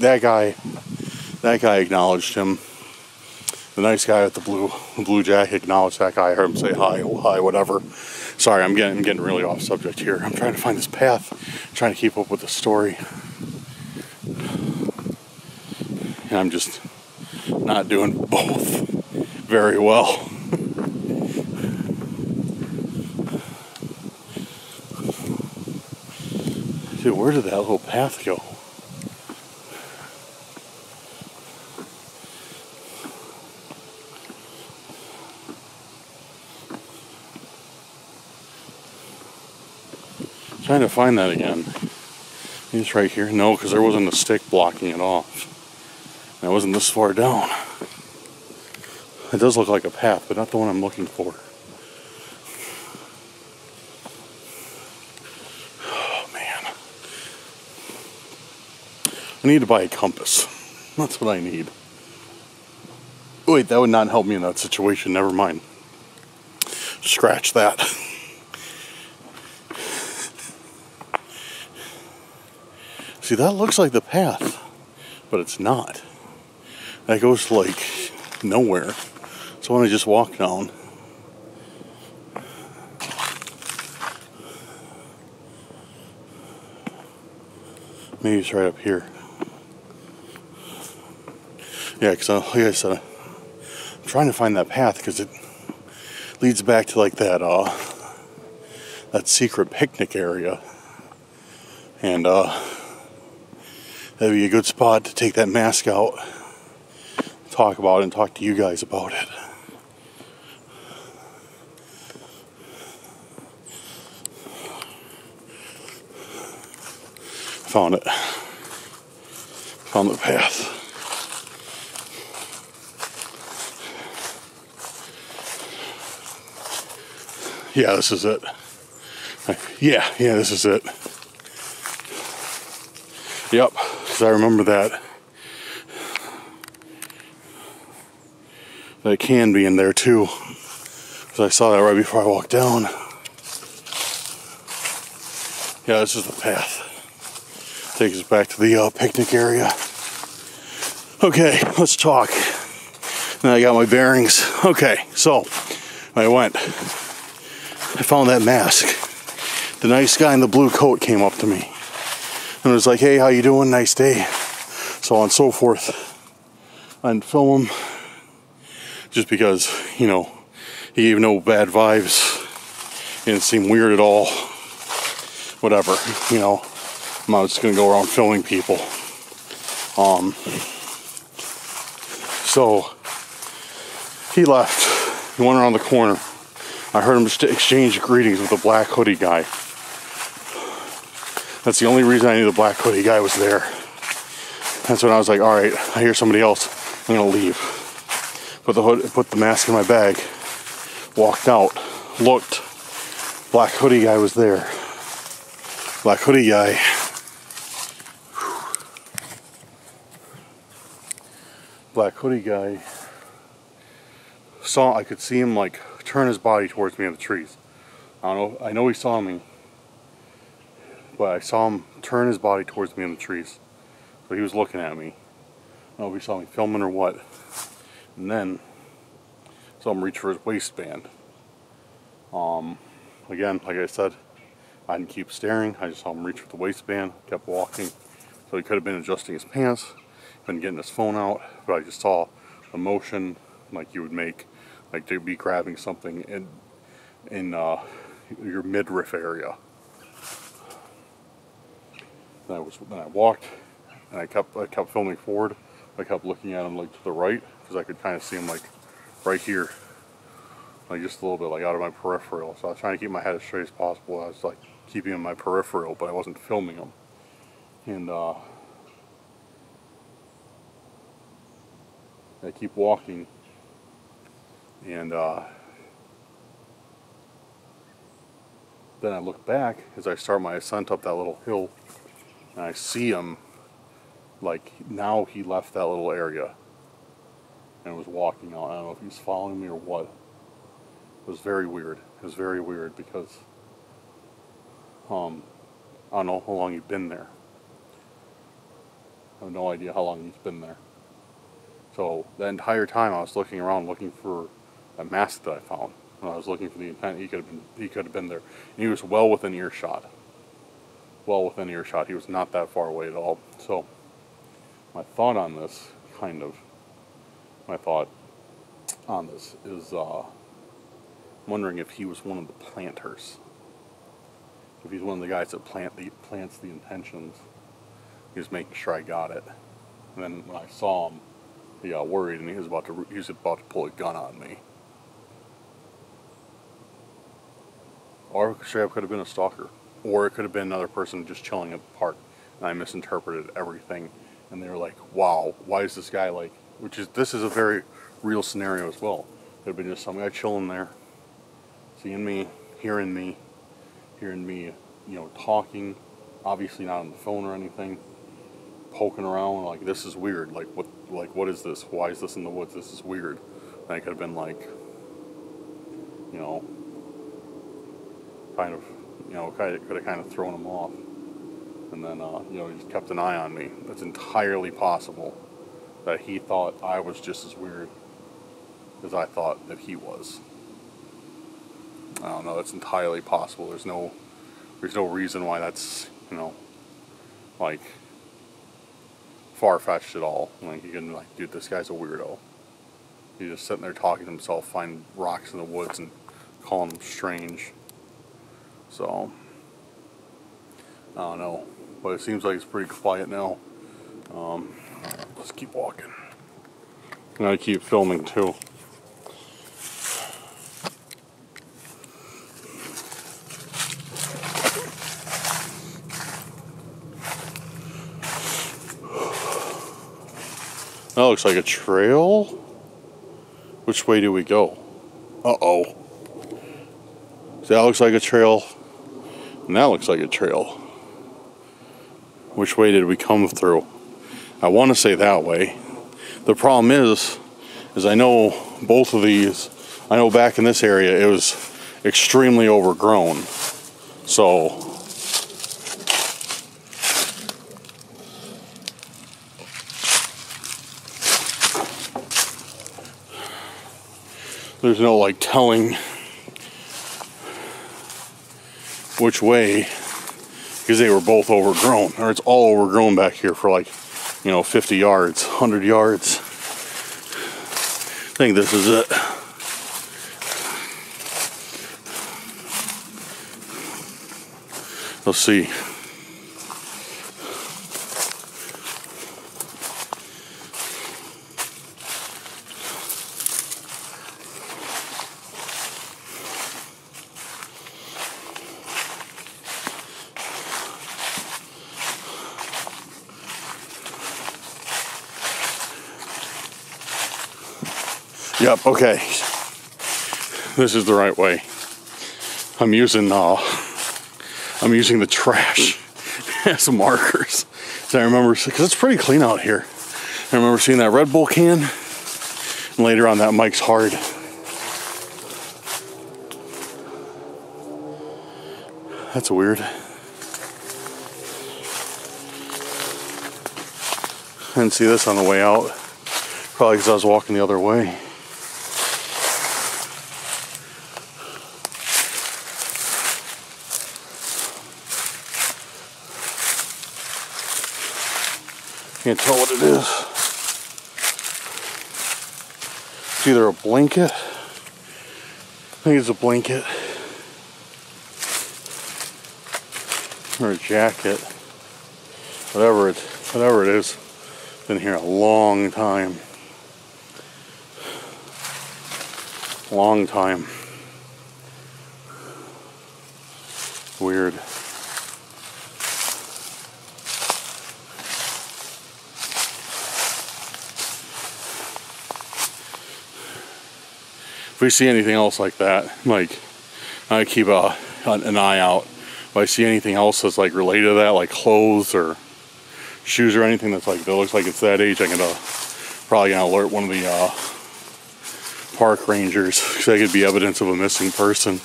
that guy acknowledged him. The nice guy with the blue jacket acknowledged that guy. I heard him say hi, whatever. Sorry, I'm getting really off subject here. I'm trying to find this path, trying to keep up with the story. And I'm just not doing both very well. Dude, where did that little path go? Trying to find that again. It's right here. No, because there wasn't a stick blocking it off. And it wasn't this far down. It does look like a path, but not the one I'm looking for. Oh, man. I need to buy a compass. That's what I need. Wait, that would not help me in that situation. Never mind. Scratch that. See, that looks like the path, but it's not. That goes like nowhere. So when I just walk down, Maybe it's right up here. Yeah, because like I said, I'm trying to find that path because it leads back to like that secret picnic area, and that'd be a good spot to take that mask out, talk about it, and talk to you guys about it. Found it. Found the path. Yeah, this is it. Yeah, this is it. Yep, because I remember that. That can be in there too. Because I saw that right before I walked down. Yeah, this is the path. Takes us back to the picnic area. Okay, let's talk. Now I got my bearings. Okay, so I went. I found that mask. The nice guy in the blue coat came up to me and was like, "Hey, how you doing? Nice day." So on and so forth. I didn't film him just because, you know, he gave no bad vibes. He didn't seem weird at all. Whatever, you know. I'm not just gonna go around filming people. So he left. He went around the corner. I heard him exchange greetings with the black hoodie guy. That's the only reason I knew the black hoodie guy was there. That's when I was like, all right, I hear somebody else. I'm gonna leave. Put the mask in my bag. Walked out. Looked. Black hoodie guy was there. Black hoodie guy. Black hoodie guy I could see him like turn his body towards me in the trees. I know he saw me, but I saw him turn his body towards me in the trees. So he was looking at me. I don't know if he saw me filming or what. And then saw him reach for his waistband. Again, like I said, I didn't keep staring. I just saw him reach for the waistband, kept walking. So he could have been adjusting his pants, been getting his phone out, but I just saw a motion like you would make, like to be grabbing something in your midriff area. Then I walked, and I kept filming forward. I kept looking at him like to the right, because I could kind of see him like right here, like just a little bit like out of my peripheral. So I was trying to keep my head as straight as possible. I was like keeping him in my peripheral, but I wasn't filming him. And I keep walking, and then I look back as I start my ascent up that little hill, and I see him, like now he left that little area and was walking out. I don't know if he's following me or what. It was very weird. It was very weird because I don't know how long he'd been there. I have no idea how long he's been there. So the entire time I was looking around looking for a mask that I found. When I was looking for the intent, he could have been there. And he was well within earshot. Well within earshot. He was not that far away at all. So my thought on this, is wondering if he was one of the planters. If he's one of the guys that plants the intentions. He was making sure I got it. And then when I saw him, he got worried and he was about to pull a gun on me. Or straight up could have been a stalker. Or it could have been another person just chilling at the park. And I misinterpreted everything. And they were like, wow, why is this guy like... This is a very real scenario as well. It could have been just some guy chilling there. Seeing me, hearing me, you know, talking. Obviously not on the phone or anything. Poking around, like, this is weird. Like, what is this? Why is this in the woods? This is weird. And I could have been like, you know, could have kind of thrown him off. And then, you know, he just kept an eye on me. It's entirely possible that he thought I was just as weird as I thought that he was. I don't know, it's entirely possible. There's no reason why that's, you know, like, far-fetched at all. Like, you can, like, dude, this guy's a weirdo. He's just sitting there talking to himself, finding rocks in the woods and calling them strange. So, I don't know. But it seems like it's pretty quiet now. Let's keep walking. And I keep filming too. That looks like a trail. Which way do we go? Uh-oh. So that looks like a trail. And that looks like a trail. Which way did we come through? I want to say that way. The problem is I know both of these, I know back in this area it was extremely overgrown. So there's no like telling which way, because they were both overgrown, or it's all overgrown back here for like, you know, 50 yards, 100 yards. I think this is it. Let's see. Yep, okay. This is the right way. I'm using the trash as markers. So I remember, because it's pretty clean out here. I remember seeing that Red Bull can, and later on that Mike's Hard. That's weird. I didn't see this on the way out. Probably because I was walking the other way. Can't tell what it is. It's either a blanket. I think it's a blanket. Or a jacket. Whatever it is. Been here a long time. Long time. Weird. If we see anything else like that, like, I keep an eye out. If I see anything else that's like related to that, like clothes or shoes or anything that's like, that looks like it's that age, I'm probably gonna alert one of the park rangers, because that could be evidence of a missing person,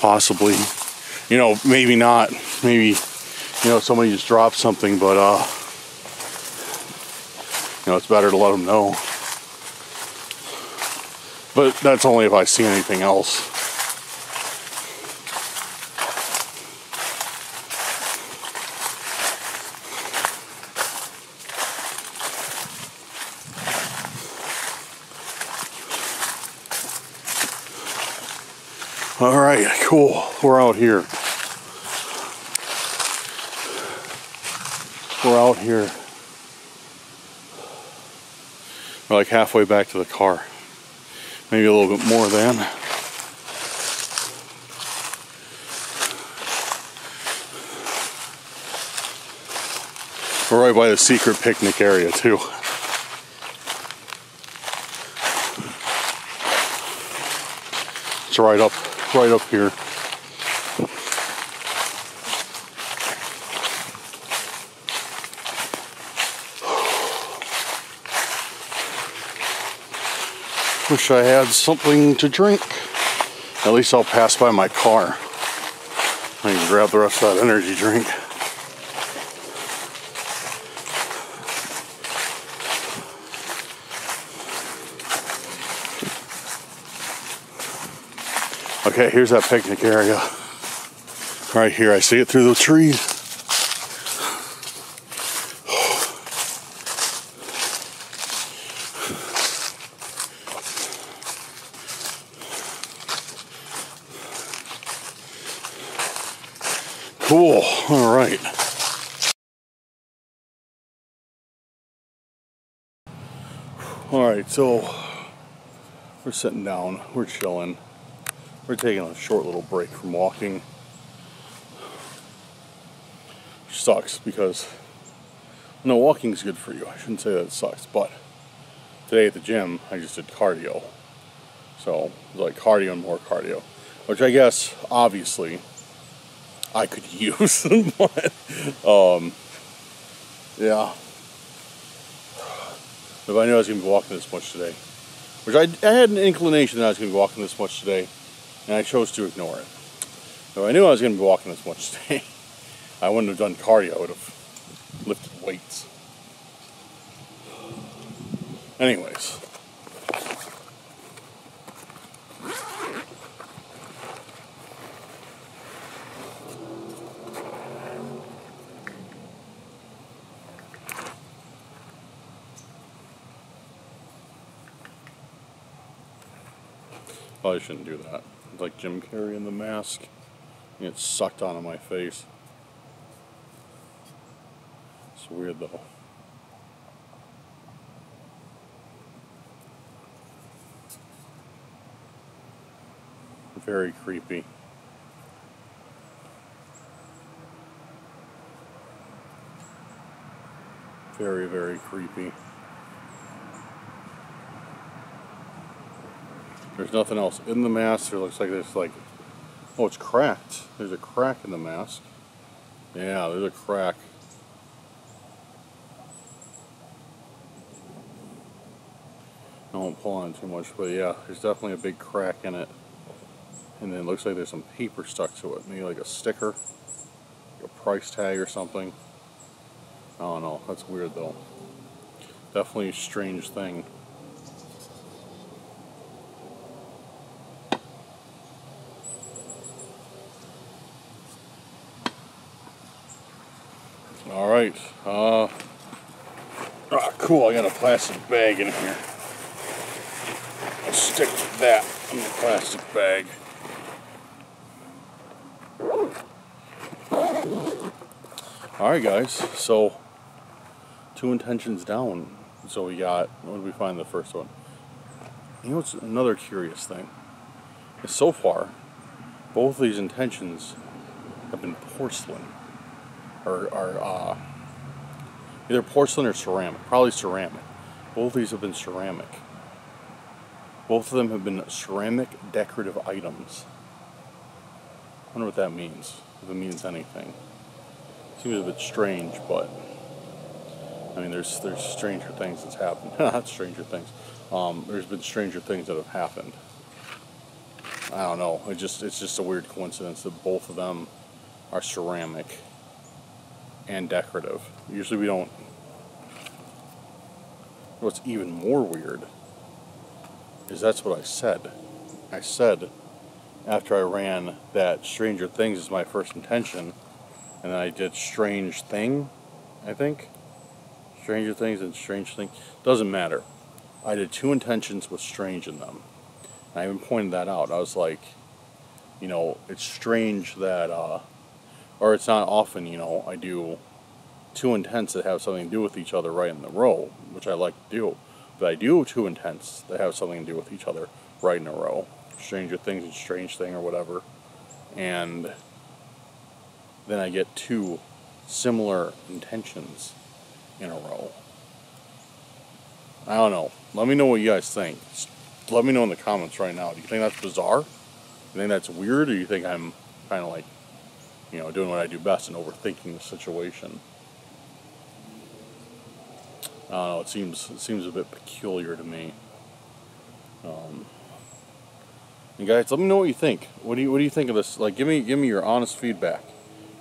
possibly. You know, maybe not. Maybe, you know, somebody just dropped something, but you know, it's better to let them know. But that's only if I see anything else. All right, cool. We're out here. We're out here. We're like halfway back to the car. Maybe a little bit more than. We're right by the secret picnic area too. It's right up here. Wish I had something to drink. At least I'll pass by my car. I can grab the rest of that energy drink. Okay, here's that picnic area. Right here, I see it through the trees. Cool. All right. All right, so we're sitting down, we're chilling, we're taking a short little break from walking. Which sucks because, no, walking's good for you. I shouldn't say that it sucks, but today at the gym, I just did cardio. So, it was like cardio and more cardio, which I guess, obviously, I could use, but, yeah. If I knew I was going to be walking this much today, which I had an inclination that I was going to be walking this much today, and I chose to ignore it. If I knew I was going to be walking this much today, I wouldn't have done cardio, I would have lifted weights. Anyways. Probably shouldn't do that. It's like Jim Carrey in The Mask. And it sucked onto my face. It's weird though. Very creepy. Very, very creepy. There's nothing else in the mask. It looks like there's like, oh, it's cracked. There's a crack in the mask. Yeah, there's a crack. I won't pull on too much, but yeah, there's definitely a big crack in it. And then it looks like there's some paper stuck to it. Maybe like a sticker, like a price tag or something. I don't know. That's weird though. Definitely a strange thing. All right. Cool. I got a plastic bag in here. I'll stick with that in the plastic bag. All right, guys. So 2 intentions down. So we got. What did we find the first one? You know what's another curious thing? Is so far, both of these intentions have been porcelain. Or either porcelain or ceramic. Probably ceramic. Both of these have been ceramic. Both of them have been ceramic decorative items. I wonder what that means. If it means anything. Seems a bit strange, but I mean, there's stranger things that's happened. Not stranger things. There's been stranger things that have happened. I don't know. It's just a weird coincidence that both of them are ceramic and decorative. Usually we don't. What's even more weird is that's what I said. I said after I ran that Stranger Things is my first intention, and then I did Strange Thing, I think. Stranger Things and Strange Thing. Doesn't matter. I did 2 intentions with strange in them. And I even pointed that out. I was like, you know, it's strange that, or it's not often, you know, I do 2 intents that have something to do with each other right in a row, which I like to do. But I do 2 intents that have something to do with each other right in a row. Stranger Things and Strange Thing or whatever. And then I get 2 similar intentions in a row. I don't know. Let me know what you guys think. Just let me know in the comments right now. Do you think that's bizarre? Do you think that's weird? Or do you think I'm kind of like, you know, doing what I do best and overthinking the situation? I don't know. It seems a bit peculiar to me. And guys, let me know what you think. What do you think of this? Like, give me your honest feedback,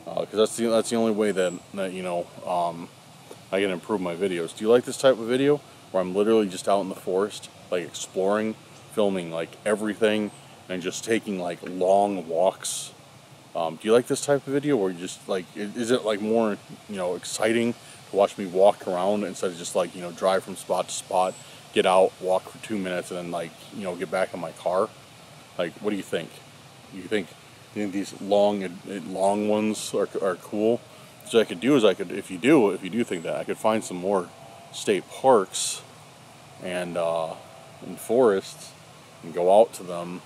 because that's the only way that you know I can improve my videos. Do you like this type of video where I'm literally just out in the forest, like exploring, filming like everything, and just taking like long walks? Do you like this type of video where you just like, is it like more, you know, exciting to watch me walk around instead of just like, you know, drive from spot to spot, get out, walk for 2 minutes, and then like, you know, get back in my car? Like, what do you think? Do you think think these long ones are cool. So I could do is if you do think that, I could find some more state parks and forests and go out to them,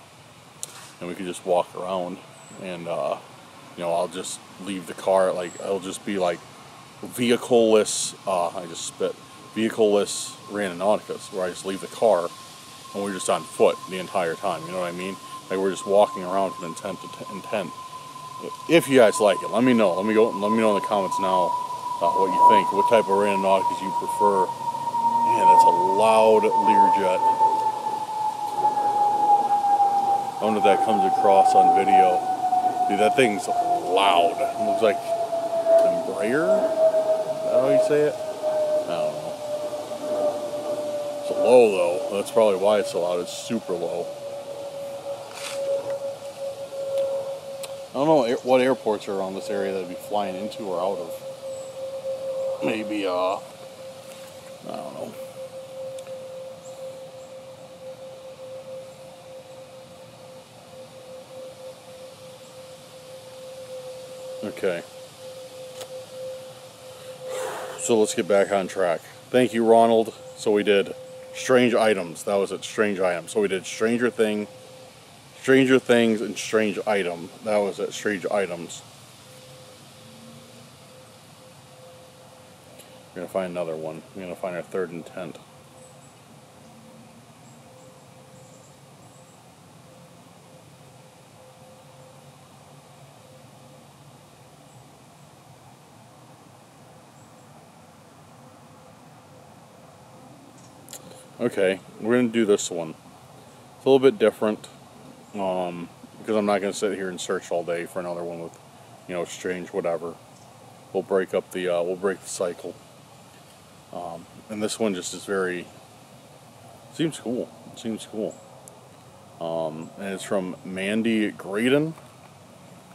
and we could just walk around, and you know, I'll just leave the car, like it'll just be like vehicle-less, I just spit, vehicle-less Randonauticas, where I just leave the car and we're just on foot the entire time, you know what I mean? Like we're just walking around from intent to intent. If you guys like it, let me know. Let me know in the comments now what you think, what type of Randonauticas you prefer. Man, that's a loud Learjet. I wonder if that comes across on video. Dude, that thing's loud. It looks like Embraer? Is that how you say it? I don't know. It's low though. That's probably why it's so loud. It's super low. I don't know what airports are around this area that I'd be flying into or out of. Maybe, I don't know. Okay. So let's get back on track. Thank you, Ronald. So we did strange items. That was it, strange items. So we did Stranger Things, and strange item. That was it, strange items. We're gonna find another one. We're gonna find our third intent. Okay, we're gonna do this one. It's a little bit different, because I'm not gonna sit here and search all day for another one with, you know, strange whatever. We'll break up the cycle. And this one just is seems cool. It seems cool. And it's from Mandy Graydon.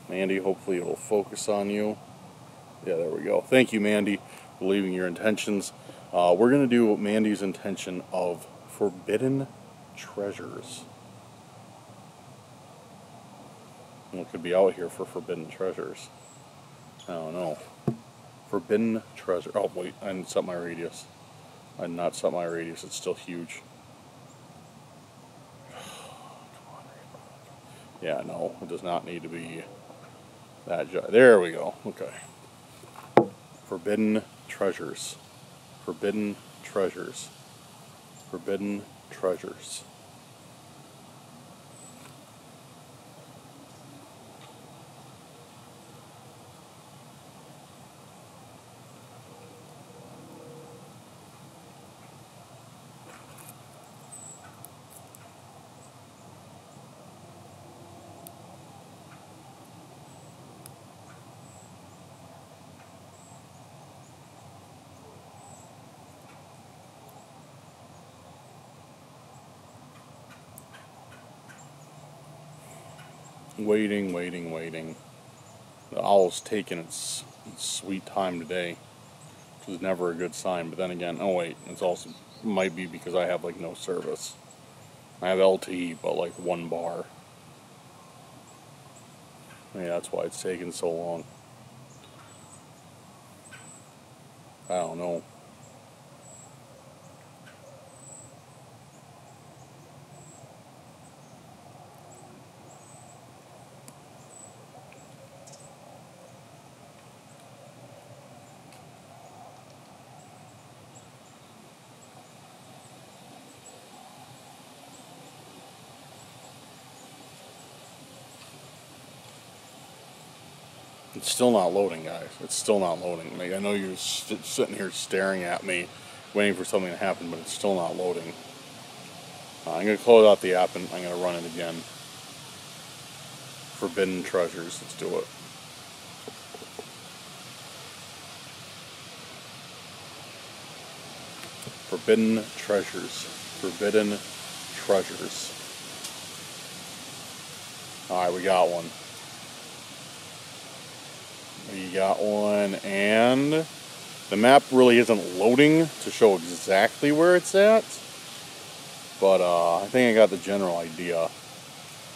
Mandy, hopefully it will focus on you. Yeah, there we go. Thank you, Mandy, for leaving your intentions. We're going to do Mandy's intention of forbidden treasures. What could be out here for forbidden treasures? I don't know. Forbidden treasure. Oh, wait, I didn't set my radius. I did not set my radius. It's still huge. Yeah, no, it does not need to be that. There we go. Okay. Forbidden treasures. Forbidden treasures. Forbidden treasures. Waiting. The owl's taking its sweet time today, which is never a good sign. But then again, oh wait, it's also might be because I have like no service. I have LTE, but like 1 bar. Yeah, that's why it's taking so long. I don't know. It's still not loading, guys. It's still not loading. Like, I know you're sitting here staring at me, waiting for something to happen, but it's still not loading. I'm going to close out the app and I'm going to run it again. Forbidden treasures. Let's do it. Forbidden treasures. Forbidden treasures. Alright, we got one. We got one, and the map really isn't loading to show exactly where it's at, but I think I got the general idea.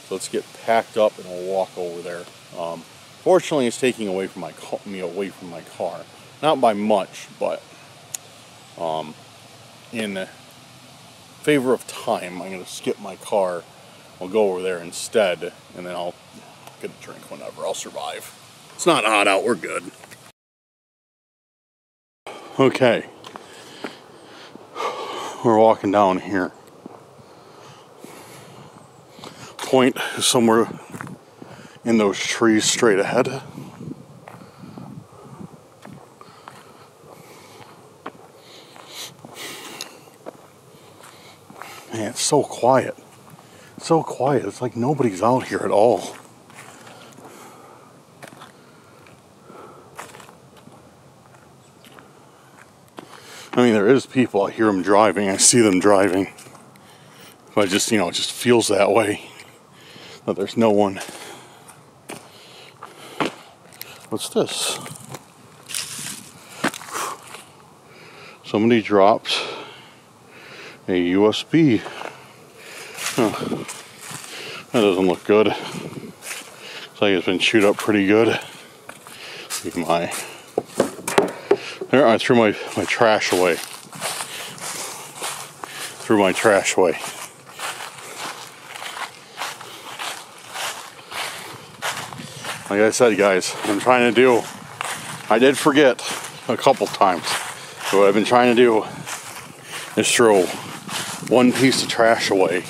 So let's get packed up and we'll walk over there. Fortunately, it's taking away from me away from my car. Not by much, but in favor of time, I'm going to skip my car. I'll go over there instead, and then I'll get a drink whenever. I'll survive. It's not hot out. We're good. Okay. We're walking down here. Point is somewhere in those trees straight ahead. Man, it's so quiet. So quiet. It's like nobody's out here at all. I mean, there is people. I hear them driving. I see them driving. But just, it just feels that way. But there's no one. What's this? Somebody dropped a USB. Huh. That doesn't look good. Looks like it's been chewed up pretty good. There, I threw my trash away. Threw my trash away. Like I said, guys, I'm trying to do, I did forget a couple times. So what I've been trying to do is throw one piece of trash away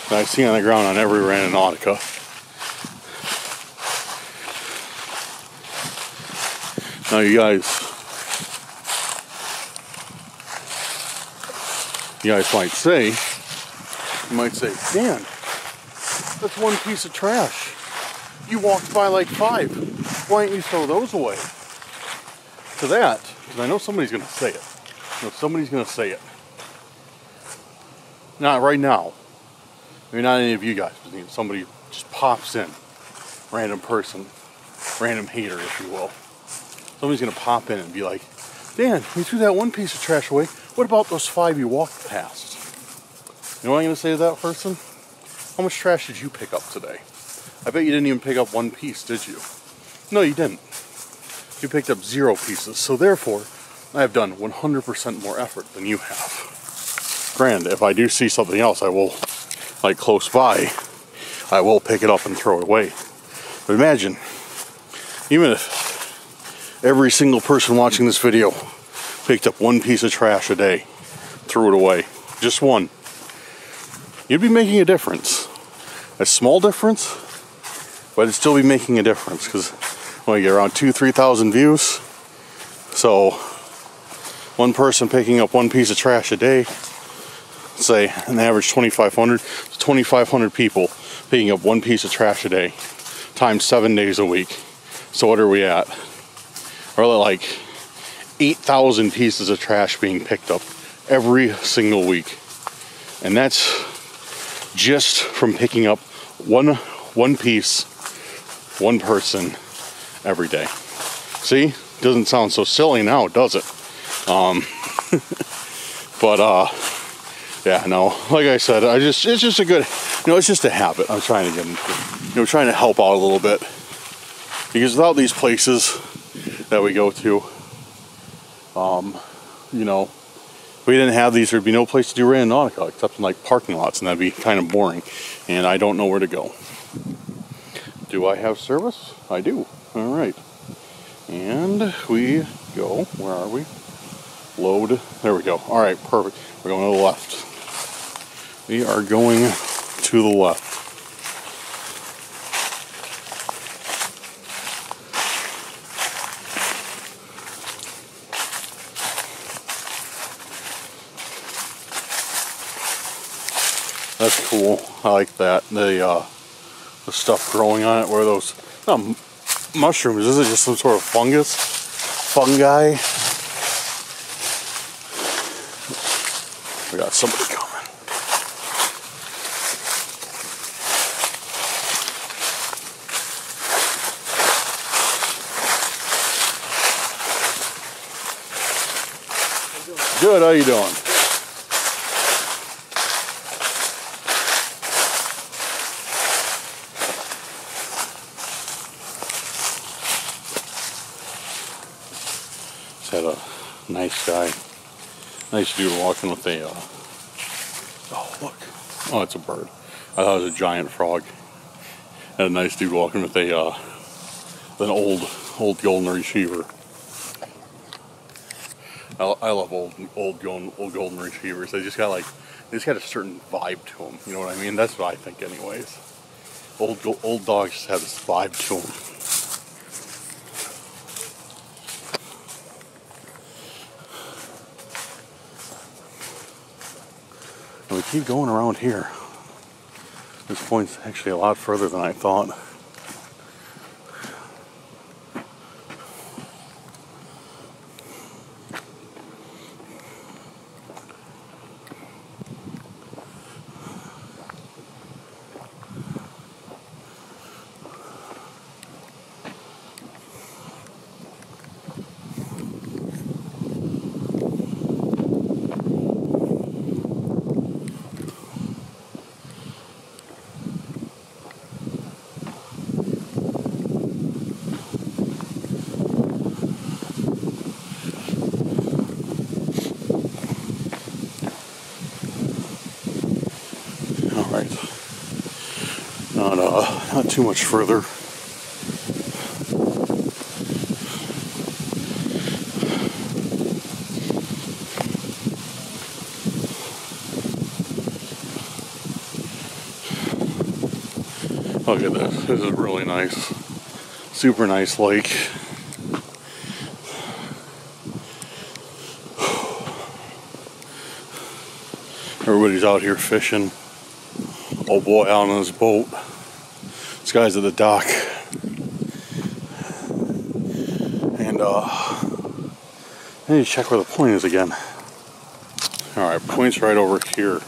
that I see on the ground on every Randonautica. Now you guys might say, Dan, that's one piece of trash. You walked by like 5. Why don't you throw those away? To that, because I know somebody's going to say it. Somebody's going to say it. Not right now. Maybe not any of you guys, but somebody just pops in. Random person. Random hater, if you will. Somebody's going to pop in and be like, Dan, you threw that one piece of trash away. What about those 5 you walked past? You know what I'm going to say to that person? How much trash did you pick up today? I bet you didn't even pick up one piece, did you? No, you didn't. You picked up 0 pieces. So therefore, I have done 100% more effort than you have. Granted, if I do see something else, I will, like close by, I will pick it up and throw it away. But imagine, even if every single person watching this video picked up 1 piece of trash a day, threw it away, just one, you'd be making a difference. A small difference, but it'd still be making a difference because you get around 2,000-3,000 views. So one person picking up 1 piece of trash a day, say an average 2,500, 2,500 people picking up 1 piece of trash a day times 7 days a week. So what are we at? We're like 8,000 pieces of trash being picked up every single week. And that's just from picking up one piece, one person every day. See? Doesn't sound so silly now, does it? Yeah, no. Like I said, it's just a good, it's just a habit I'm trying to get into. Trying to help out a little bit. Because without these places that we go to, if we didn't have these, there'd be no place to do Randonautica except in like parking lots, and that'd be kind of boring. And I don't know where to go. Do I have service? I do. All right. And we go. Where are we? Load. There we go. All right, perfect. We're going to the left. We are going to the left. That's cool. I like that. The stuff growing on it, where those mushrooms, is it just some sort of fungi? We got somebody coming. Good, how you doing? nice guy. Nice dude walking with a, oh look. Oh, it's a bird. I thought it was a giant frog. And a nice dude walking with a, an old golden retriever. I love old golden retrievers. They just got a certain vibe to them. You know what I mean? That's what I think, anyways. Old dogs just have this vibe to them. And we keep going around here. This point's actually a lot further than I thought. Alright. Not too much further. Look at this. This is really nice. Super nice lake. Everybody's out here fishing. Old boy out on his boat. This guy's at the dock. And I need to check where the point is again. Alright, point's right over here.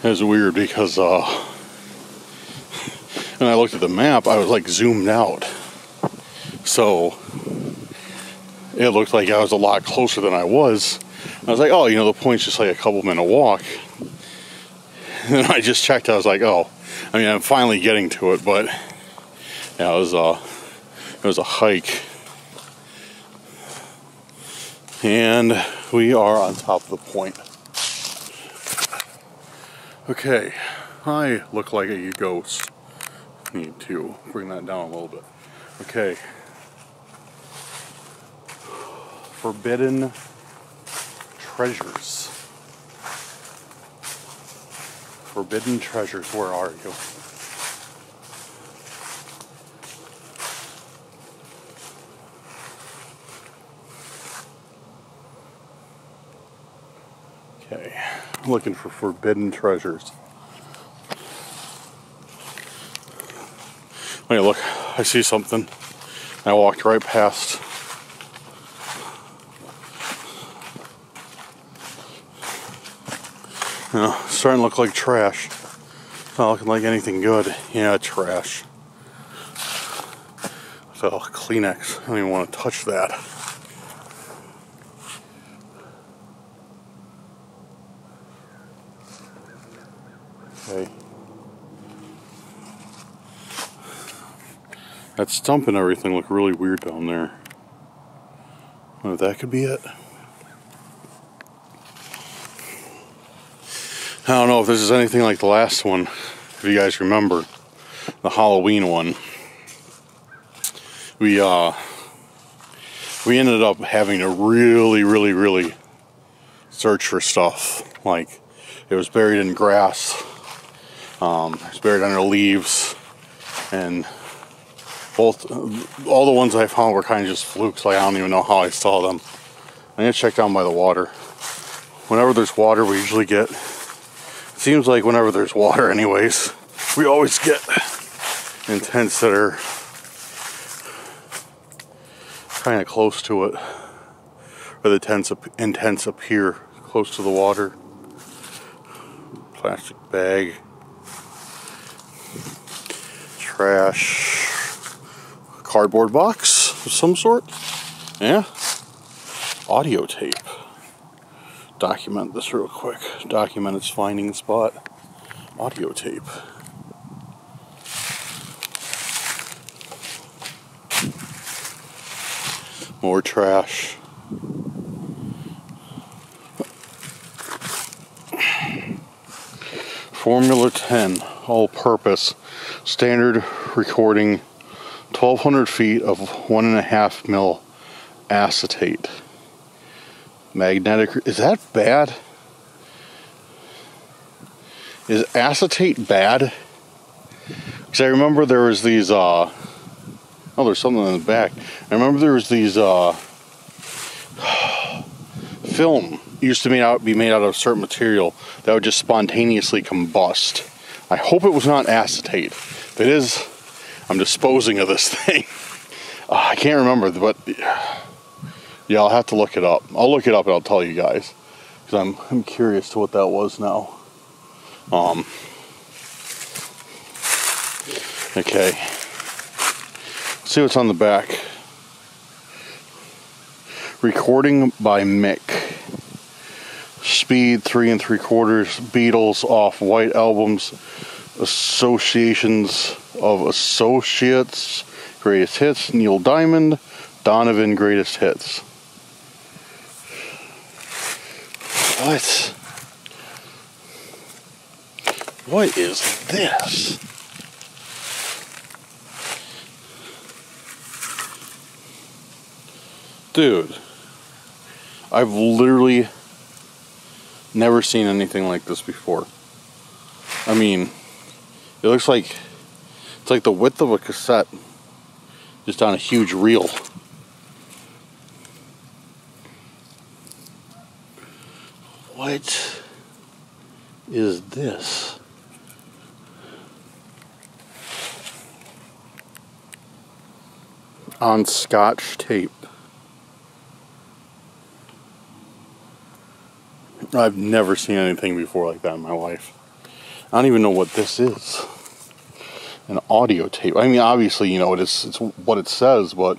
It's weird because when I looked at the map, I was like zoomed out. So it looked like I was a lot closer than I was. I was like, oh, you know, the point's just like a couple-minute walk. And then I just checked, I was like, oh, I mean, I'm finally getting to it, but yeah, it was a hike. And we are on top of the point. Okay, I look like a ghost. Need to bring that down a little bit. Okay. Forbidden treasures. Forbidden treasures, where are you? Okay, I'm looking for forbidden treasures. Wait, look, I see something. I walked right past. Starting to look like trash. Not looking like anything good. Yeah, trash. So, Kleenex. I don't even want to touch that. Okay. That stump and everything look really weird down there. I wonder if that could be it. I don't know if this is anything like the last one, if you guys remember, the Halloween one. We ended up having to really search for stuff. Like, it was buried in grass, it was buried under leaves, and all the ones I found were kind of just flukes. Like, I don't even know how I saw them. I'm gonna check down by the water. Whenever there's water, we usually get, seems like whenever there's water anyways, we always get intents that are kind of close to it, or the intents appear close to the water. Plastic bag, trash, cardboard box of some sort. Yeah, audio tape. Document this real quick. Document its finding spot. Audio tape. More trash. Formula 10, all-purpose, standard recording, 1,200 feet of 1.5 mil acetate. Magnetic, is that bad? Is acetate bad? Because I remember there was these, oh, there's something in the back. I remember there was these, film used to be made out of a certain material that would just spontaneously combust. I hope it was not acetate. If it is, I'm disposing of this thing. I can't remember, but yeah, I'll have to look it up. I'll look it up and I'll tell you guys, because I'm curious to what that was now. Okay. Let's see what's on the back. Recording by Mick. Speed 3 3/4. Beatles off White Albums. Associations of Associates. Greatest Hits. Neil Diamond. Donovan Greatest Hits. What? What is this? Dude, I've literally never seen anything like this before. I mean, it looks like it's like the width of a cassette, just on a huge reel. What is this? On Scotch tape. I've never seen anything before like that in my life. I don't even know what this is. An audio tape. I mean, obviously, you know, it's what it says, but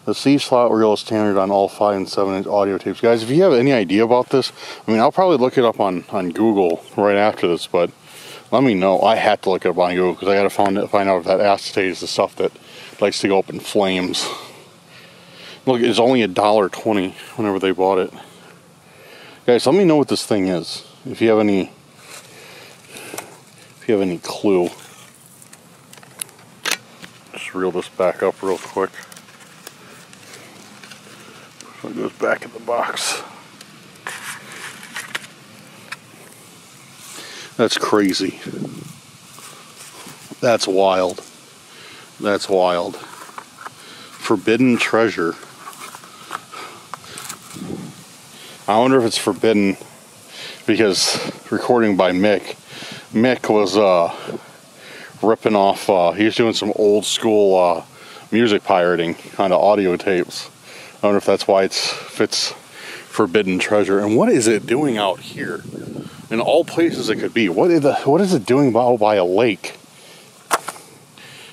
the C-slot reel is standard on all 5 and 7-inch audio tapes. Guys, if you have any idea about this, I mean, I'll probably look it up on Google right after this, but let me know. I had to look it up on Google because I got to find out if that acetate is the stuff that likes to go up in flames. Look, it's only $1.20 whenever they bought it. Guys, let me know what this thing is. If you have any clue. Just reel this back up real quick. So it goes back in the box. That's crazy. That's wild. That's wild. Forbidden treasure. I wonder if it's forbidden because recording by Mick. Mick was ripping off, he was doing some old school music pirating on the audio tapes. I wonder if that's why it's forbidden treasure. And what is it doing out here? In all places it could be. What is it doing by a lake?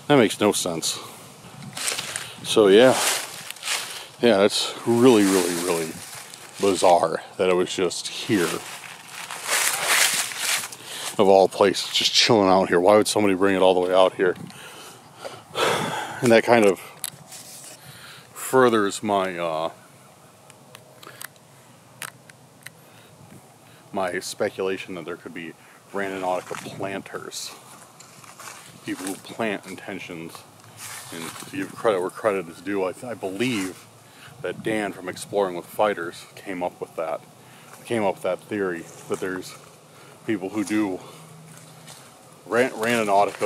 That makes no sense. So yeah, that's really, really, really bizarre that it was just here. Of all places, just chilling out here. Why would somebody bring it all the way out here? And that kind of furthers my my speculation that there could be Randonautica planters. People who plant intentions. And to give credit where credit is due, I believe that Dan from Exploring with Fighters came up with that theory, that there's people who do randonauts.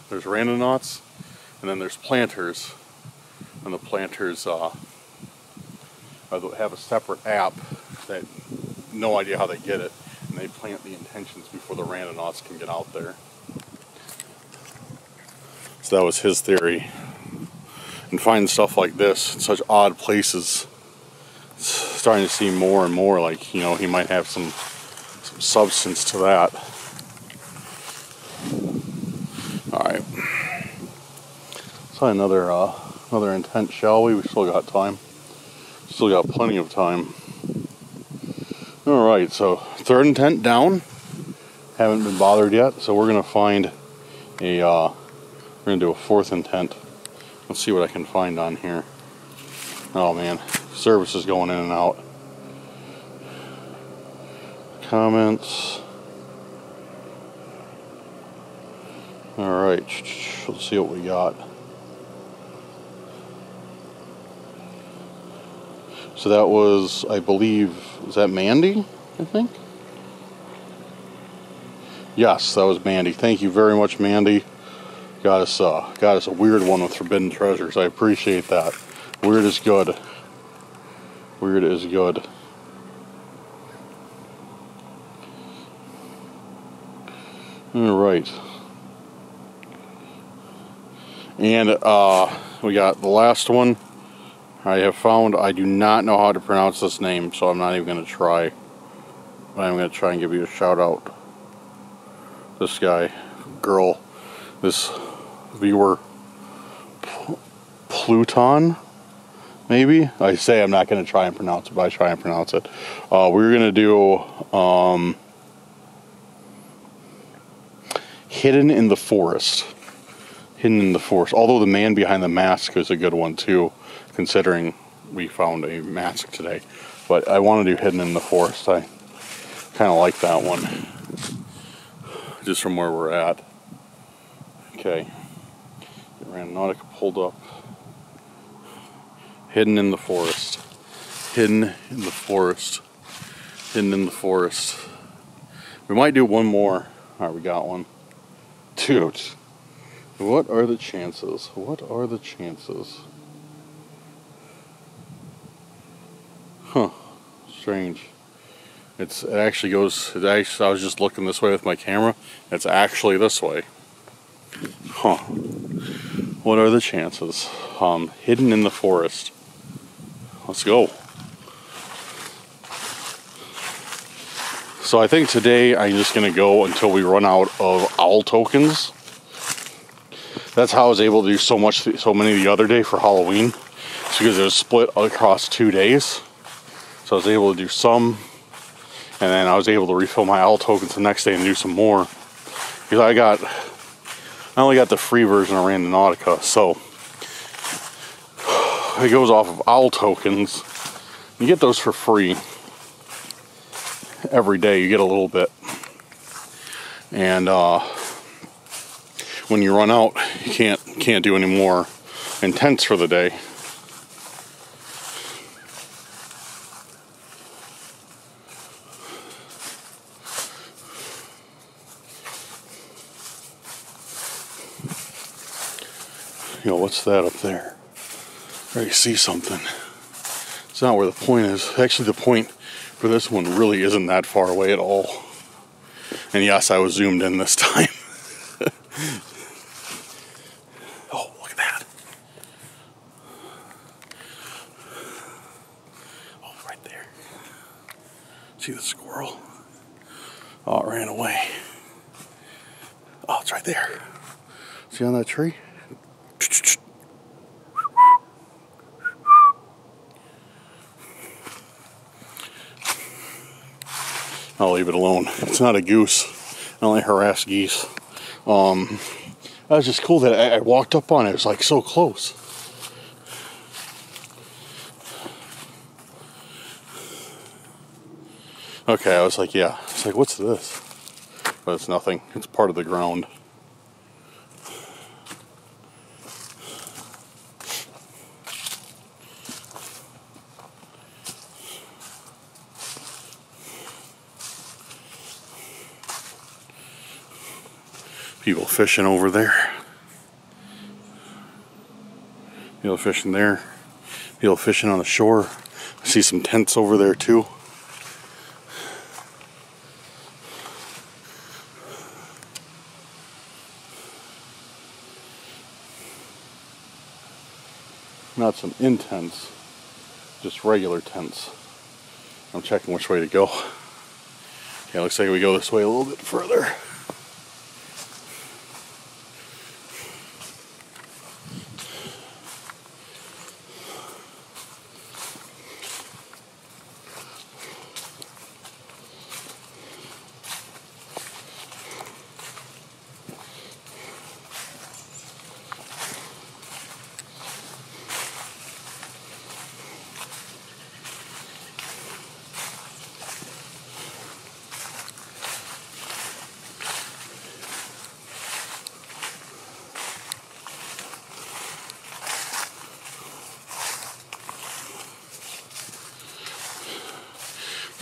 There's randonauts, and then there's planters, and the planters have a separate app that no idea how they get it, and they plant the intentions before the randonauts can get out there. So that was his theory. And finding stuff like this in such odd places, it's starting to seem more and more like, you know, he might have some substance to that. Alright. Let's try another intent, shall we? We still got time. Still got plenty of time. Alright, so third intent down. Haven't been bothered yet, so we're going to find we're gonna do a fourth intent. Let's see what I can find on here. Oh man, service is going in and out. Comments. Alright, let's see what we got. So that was, I believe, was that Mandy, I think? Yes, that was Mandy. Thank you very much, Mandy. Got us a weird one with Forbidden Treasures. I appreciate that. Weird is good. Weird is good. Alright. And we got the last one. I have found, I do not know how to pronounce this name, so I'm not even going to try. But I'm going to try and give you a shout out. This guy, girl, this viewer, Pluton, maybe? I say I'm not going to try and pronounce it, but I try and pronounce it. We're going to do Hidden in the Forest. Hidden in the Forest. Although the man behind the mask is a good one too, considering we found a mask today. But I want to do Hidden in the Forest. I kind of like that one, just from where we're at. Okay, get Randonautica pulled up. Hidden in the Forest. Hidden in the Forest. Hidden in the Forest. We might do one more. Alright, we got one. Dude, what are the chances? What are the chances? Huh. Strange. It actually goes, I was just looking this way with my camera. It's actually this way. Huh. What are the chances? Hidden in the Forest. Let's go. So I think today I'm just going to go until we run out of owl tokens. That's how I was able to do so many the other day for Halloween. It's because it was split across 2 days. So I was able to do some, and then I was able to refill my owl tokens the next day and do some more. Because I only got the free version of Randonautica, so it goes off of owl tokens. You get those for free every day. You get a little bit, and when you run out, you can't do any more intents for the day. Yo, what's that up there? I already see something. It's not where the point is. Actually, the point for this one really isn't that far away at all. And yes, I was zoomed in this time. Oh, look at that. Oh, right there. See the squirrel? Oh, it ran away. Oh, it's right there. See on that tree? I'll leave it alone. It's not a goose. I only harass geese. That was just cool that I walked up on it. It was like so close. Okay, I was like, yeah. It's like, what's this? But it's nothing. It's part of the ground. People fishing over there. People fishing there. People fishing on the shore. I see some tents over there too. Not some intents, just regular tents. I'm checking which way to go. Okay, looks like we go this way a little bit further.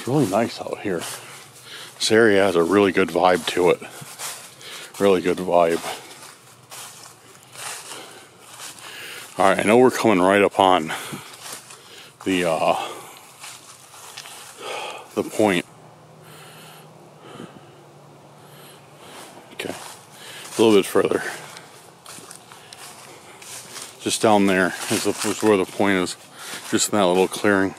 It's really nice out here. This area has a really good vibe to it. Really good vibe. Alright, I know we're coming right up on the point. Okay. A little bit further. Just down there is where the point is. Just in that little clearing.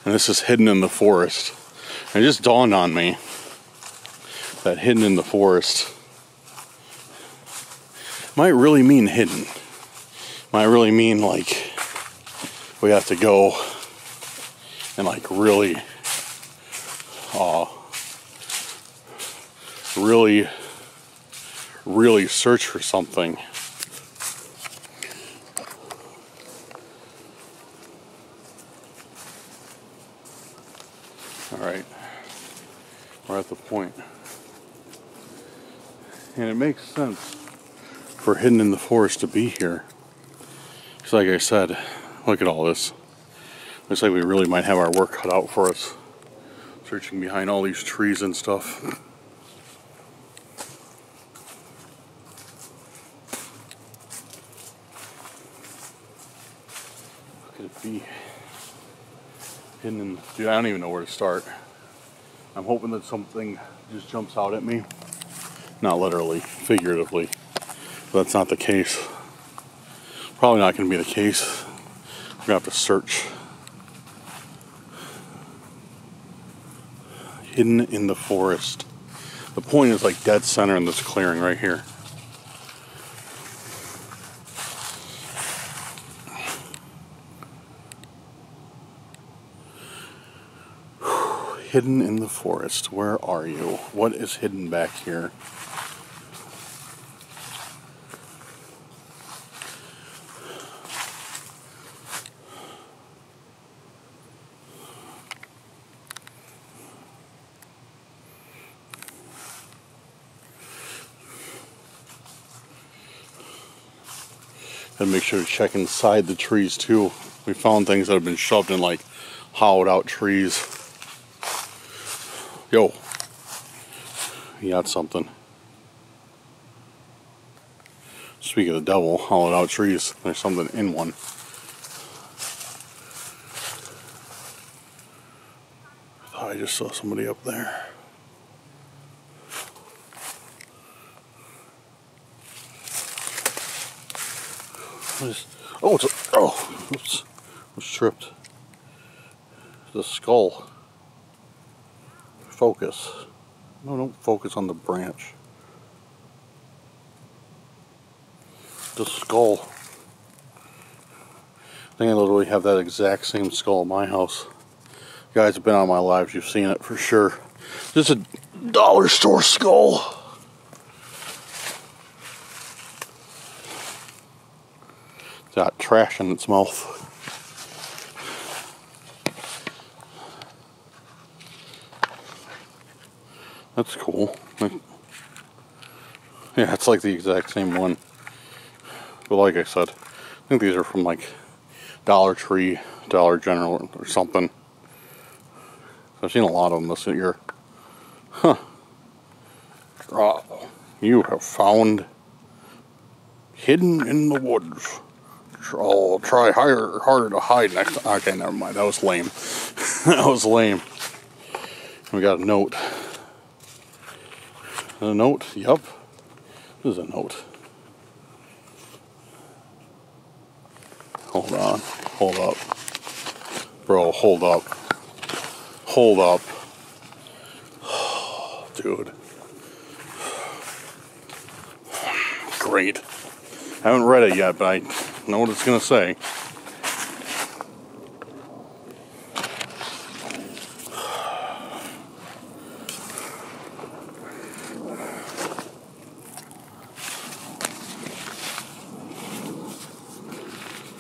And this is hidden in the forest. And it just dawned on me that hidden in the forest might really mean hidden. Might really mean like we have to go and like really search for something. Alright, we're at the point. And it makes sense for hidden in the forest to be here. Because like I said, look at all this. Looks like we really might have our work cut out for us. Searching behind all these trees and stuff. What could it be? Hidden in... Dude, I don't even know where to start. I'm hoping that something just jumps out at me. Not literally, figuratively. But that's not the case. Probably not going to be the case. We're going to have to search. Hidden in the forest. The point is like dead center in this clearing right here. Hidden in the forest. Where are you? What is hidden back here? Gotta make sure to check inside the trees too. We found things that have been shoved in like hollowed out trees. Yo, you got something. Speaking of the devil, hollowed out trees, there's something in one. I thought I just saw somebody up there. Oh, oops, I was tripped. The skull. Focus. No, don't focus on the branch. The skull. I think I literally have that exact same skull in my house. You guys have been on my lives, you've seen it for sure. Just a dollar store skull. It's got trash in its mouth. That's cool. Yeah, it's like the exact same one. But like I said, I think these are from like Dollar Tree, Dollar General, or something. I've seen a lot of them this year. Huh. You have found hidden in the woods. I'll try harder to hide next time. Okay, never mind. That was lame. That was lame. We got a note. A note? Yup. This is a note. Hold on. Hold up. Bro, hold up. Hold up. Dude. Great. I haven't read it yet, but I know what it's going to say.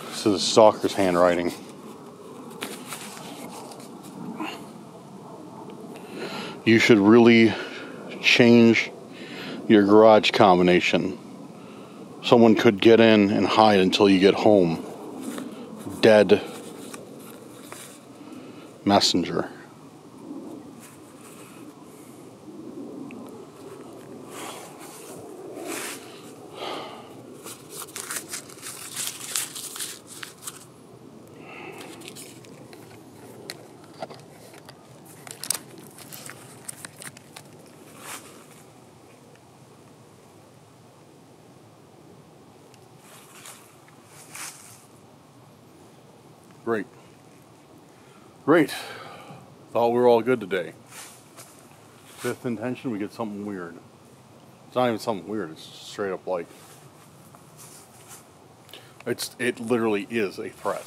This is Stalker's handwriting. You should really change your garage combination. Someone could get in and hide until you get home. Dead Messenger. Great. Great. Thought we were all good today. Fifth intention, we get something weird. It's not even something weird, it's straight up like... It literally is a threat.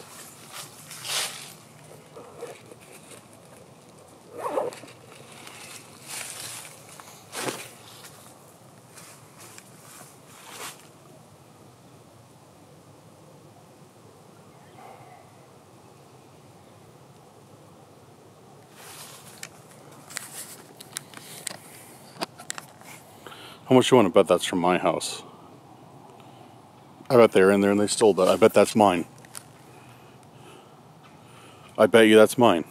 How much you want to bet that's from my house? I bet they're in there and they stole that. I bet that's mine. I bet you that's mine.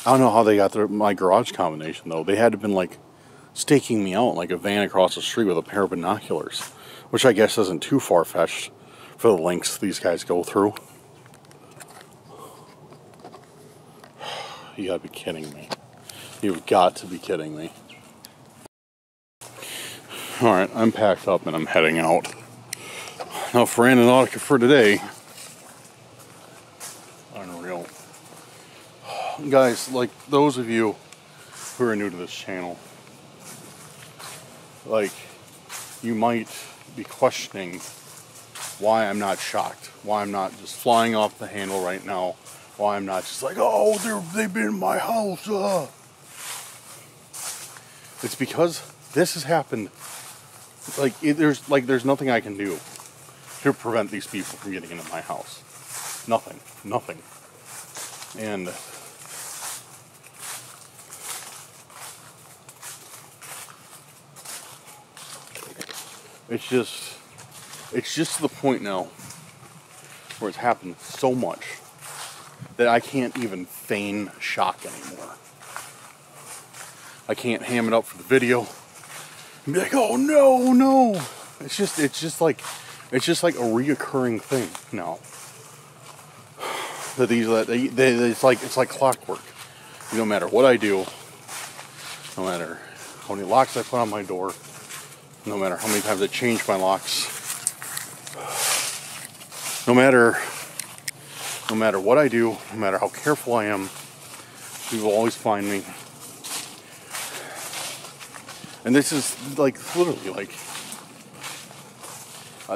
I don't know how they got my garage combination though. They had to have been like staking me out like a van across the street with a pair of binoculars, which I guess isn't too far-fetched for the lengths these guys go through. You gotta be kidding me. You've got to be kidding me. Alright, I'm packed up and I'm heading out. Now for Randonautica for today. Unreal. Guys, like those of you who are new to this channel, like, you might be questioning why I'm not shocked. Why I'm not just flying off the handle right now. Why I'm not just like, oh, they've been in my house. It's because this has happened. Like, there's nothing I can do to prevent these people from getting into my house. Nothing. And it's just to the point now where it's happened so much that I can't even feign shock anymore. I can't ham it up for the video and be like, oh no. It's just like a reoccurring thing now. That it's like clockwork. No matter what I do, no matter how many locks I put on my door, no matter how many times I change my locks, no matter what I do, no matter how careful I am, people will always find me. And this is like literally like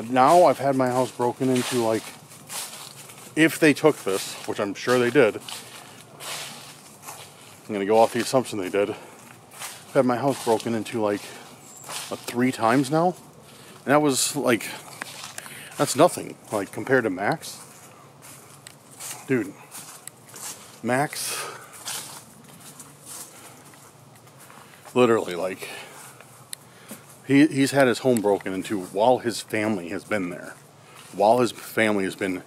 now I've had my house broken into, like, if they took this, which I'm sure they did. I'm gonna go off the assumption they did. I've had my house broken into like 3 times now, and that was like, that's nothing like compared to Max. Dude, Max, literally, like, he's had his home broken into while his family has been there, while his family has been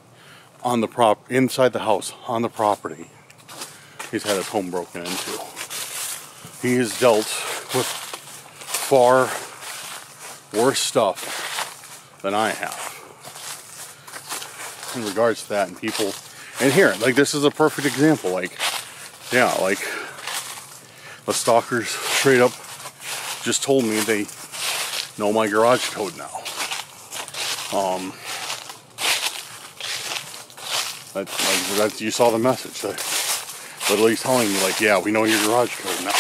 on the inside the house, on the property. He's had his home broken into. He has dealt with far worse stuff than I have in regards to that, and people. And here, like, this is a perfect example. Like, yeah, like, the stalkers straight up just told me they know my garage code now. That's you saw the message. They're literally telling me, like, yeah, we know your garage code now.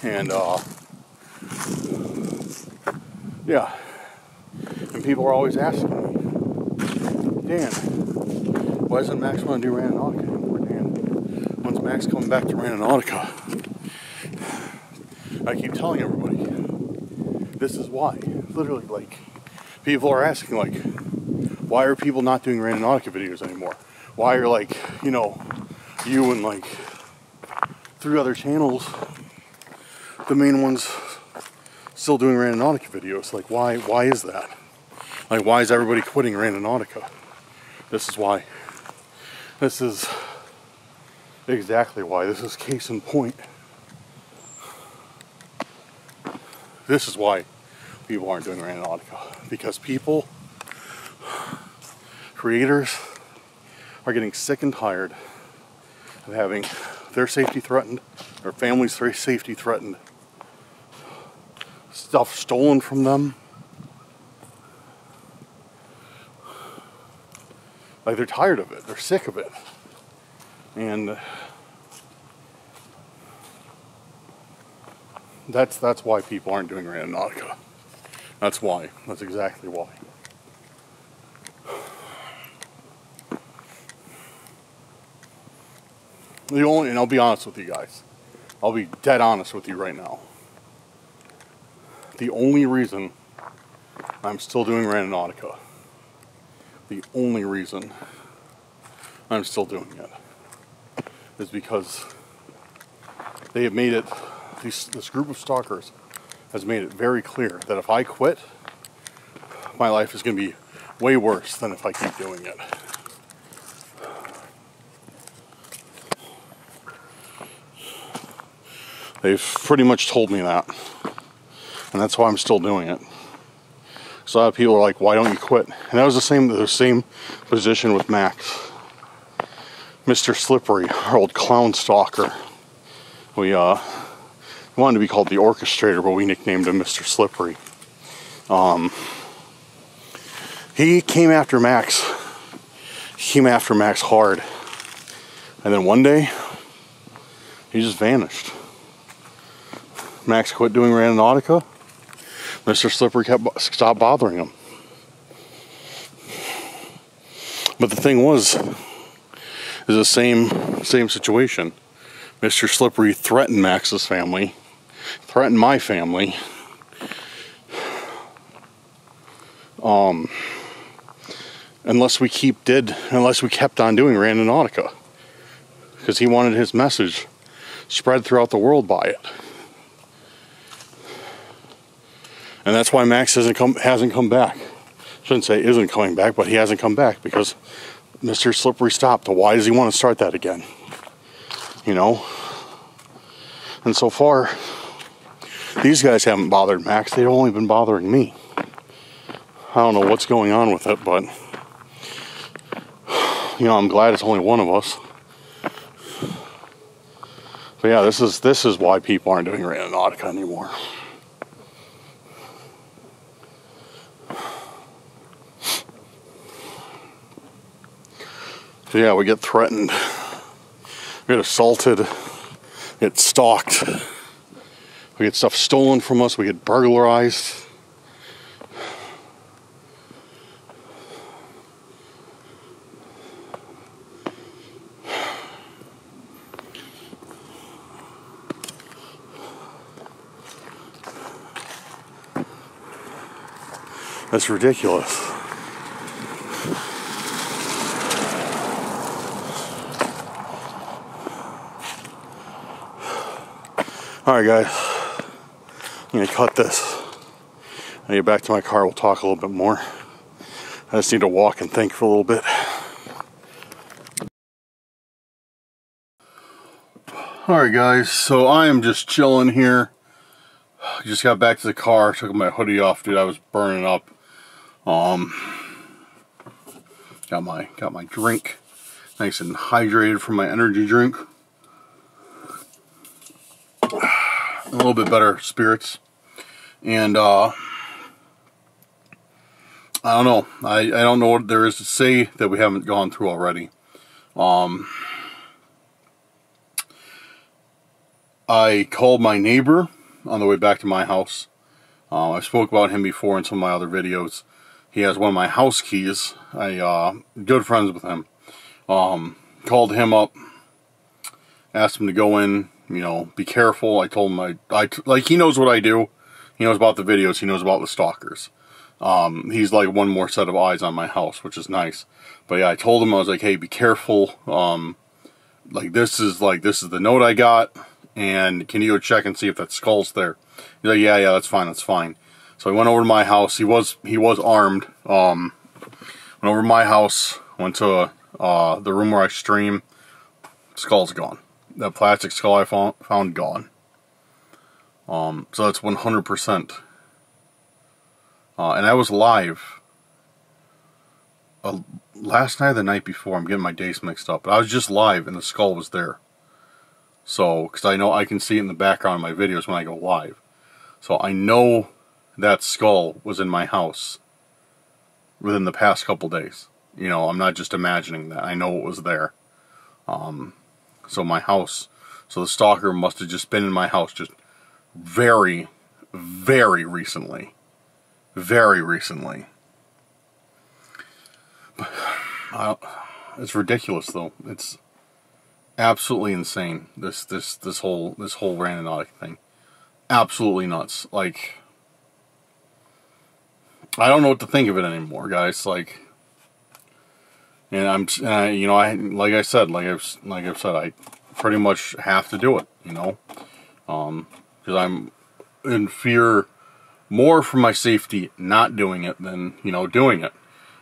And, yeah. And people are always asking me, Dan, why doesn't Max want to do Randonautica anymore, Dan? When's Max coming back to Randonautica? I keep telling everybody, this is why. Literally, like, people are asking, like, why are people not doing Randonautica videos anymore? why are, like, you know, you and like 3 other channels, the main ones, still doing Randonautica videos? Like, why is that? Like, why is everybody quitting Randonautica? This is why. This is exactly why. This is case in point. This is why people aren't doing Randonautica. Because people, creators, are getting sick and tired of having their safety threatened, their family's safety threatened, stuff stolen from them. Like, they're tired of it. They're sick of it. And that's why people aren't doing Randonautica. That's why. That's exactly why. And I'll be honest with you guys. I'll be dead honest with you right now. The only reason I'm still doing Randonautica, the only reason I'm still doing it, is because they have made it, this group of stalkers has made it very clear that if I quit, my life is going to be way worse than if I keep doing it. They've pretty much told me that. And that's why I'm still doing it. So a lot of people are like, why don't you quit? And that was the same position with Max. Mr. Slippery, our old clown stalker. We wanted to be called the Orchestrator, but we nicknamed him Mr. Slippery. He came after Max. He came after Max hard. And then one day, he just vanished. Max quit doing Randonautica. Mr. Slippery stopped bothering him. But the thing was, is the same situation. Mr. Slippery threatened Max's family, threatened my family. Unless we kept on doing Randonautica, because he wanted his message spread throughout the world by it. And that's why Max hasn't come back. Shouldn't say isn't coming back, but he hasn't come back because Mr. Slippery stopped. Why does he want to start that again? You know? And so far, these guys haven't bothered Max. They've only been bothering me. I don't know what's going on with it, but you know, I'm glad it's only one of us. But yeah, this is why people aren't doing Randonautica anymore. So yeah, we get threatened, we get assaulted, we get stalked, we get stuff stolen from us, we get burglarized. That's ridiculous. Alright guys, I'm going to cut this. I'll get back to my car, we'll talk a little bit more. I just need to walk and think for a little bit. Alright guys, so I am just chilling here. I just got back to the car, took my hoodie off, dude, I was burning up. Got my drink nice and hydrated from my energy drink. A little bit better spirits, and I don't know. I don't know what there is to say that we haven't gone through already. I called my neighbor on the way back to my house. I spoke about him before in some of my other videos. He has one of my house keys. Good friends with him. Called him up, asked him to go in. You know, be careful. I told him like he knows what I do. He knows about the videos. He knows about the stalkers. He's like one more set of eyes on my house, which is nice. But yeah, I told him, I was like, hey, be careful. Like this is the note I got, and can you go check and see if that skull's there? He's like, yeah, that's fine, that's fine. So I went over to my house. He was armed. Went over to my house, went to the room where I stream. Skull's gone. That plastic skull I found gone. So that's 100%. And I was live last night or the night before. I'm getting my days mixed up. But I was just live and the skull was there. So, because I know I can see it in the background of my videos when I go live. So I know that skull was in my house within the past couple days. You know, I'm not just imagining that. I know it was there. So my house, so the stalker must have just been in my house just very, very recently. Very recently. It's ridiculous though. It's absolutely insane. This whole Randonautica thing. Absolutely nuts. Like, I don't know what to think of it anymore, guys. Like, and you know, like I've said, I pretty much have to do it, you know, because I'm in fear more for my safety not doing it than, you know, doing it.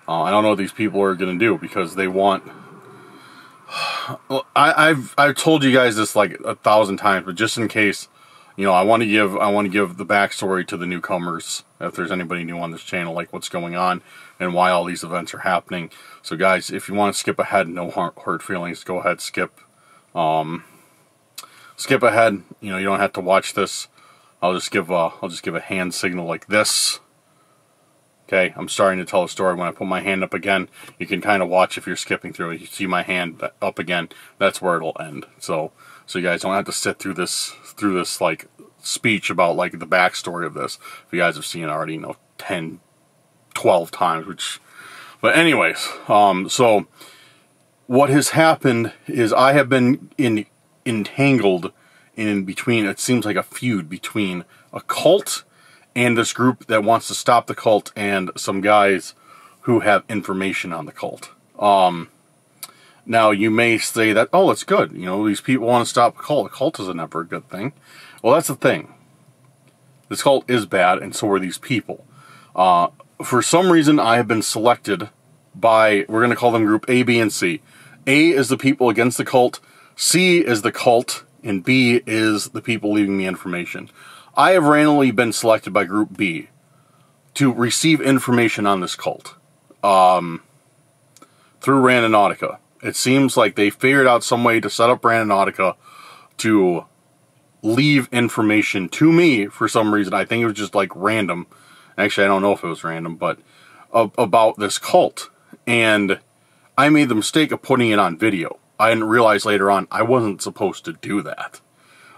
I don't know what these people are going to do because they want. I've told you guys this like 1,000 times, but just in case, you know, I want to give the backstory to the newcomers, if there's anybody new on this channel, like what's going on and why all these events are happening. So guys, if you want to skip ahead, no hurt feelings, go ahead, skip ahead. You know, you don't have to watch this. I'll just give a hand signal like this. Okay, I'm starting to tell a story. When I put my hand up again, you can kind of watch if you're skipping through it. You see my hand up again, that's where it'll end. So you guys don't have to sit through this like speech about like the backstory of this. If you guys have seen it already, you know, 10, 12 times, but anyways, so what has happened is I have been entangled in between, it seems like a feud between a cult and this group that wants to stop the cult and some guys who have information on the cult. Now you may say that, oh, it's good. You know, these people want to stop a cult. A cult is never a good thing. Well, that's the thing. This cult is bad, and so are these people. For some reason, I have been selected by, we're going to call them group A, B, and C. A is the people against the cult. C is the cult. And B is the people leaving me information. I have randomly been selected by Group B to receive information on this cult through Randonautica. It seems like they figured out some way to set up Randonautica to leave information to me for some reason. I think it was just like random. Actually, I don't know if it was random, but about this cult. And I made the mistake of putting it on video. I didn't realize later on I wasn't supposed to do that.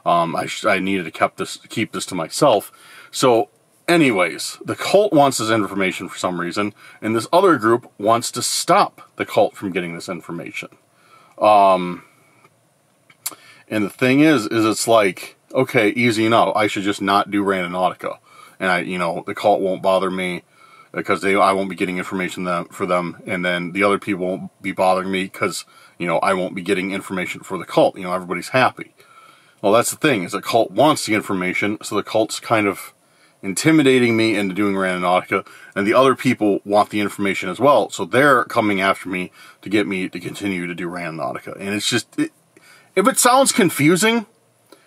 I needed to keep this to myself. So, anyways, the cult wants this information for some reason, and this other group wants to stop the cult from getting this information. And the thing is it's like, okay, easy enough. I should just not do Randonautica, and you know, the cult won't bother me because I won't be getting information for them, and then the other people won't be bothering me because, you know, I won't be getting information for the cult. You know, everybody's happy. Well, that's the thing, is the cult wants the information, so the cult's kind of intimidating me into doing Randonautica, and the other people want the information as well, so they're coming after me to get me to continue to do Randonautica. And it's just, if it sounds confusing,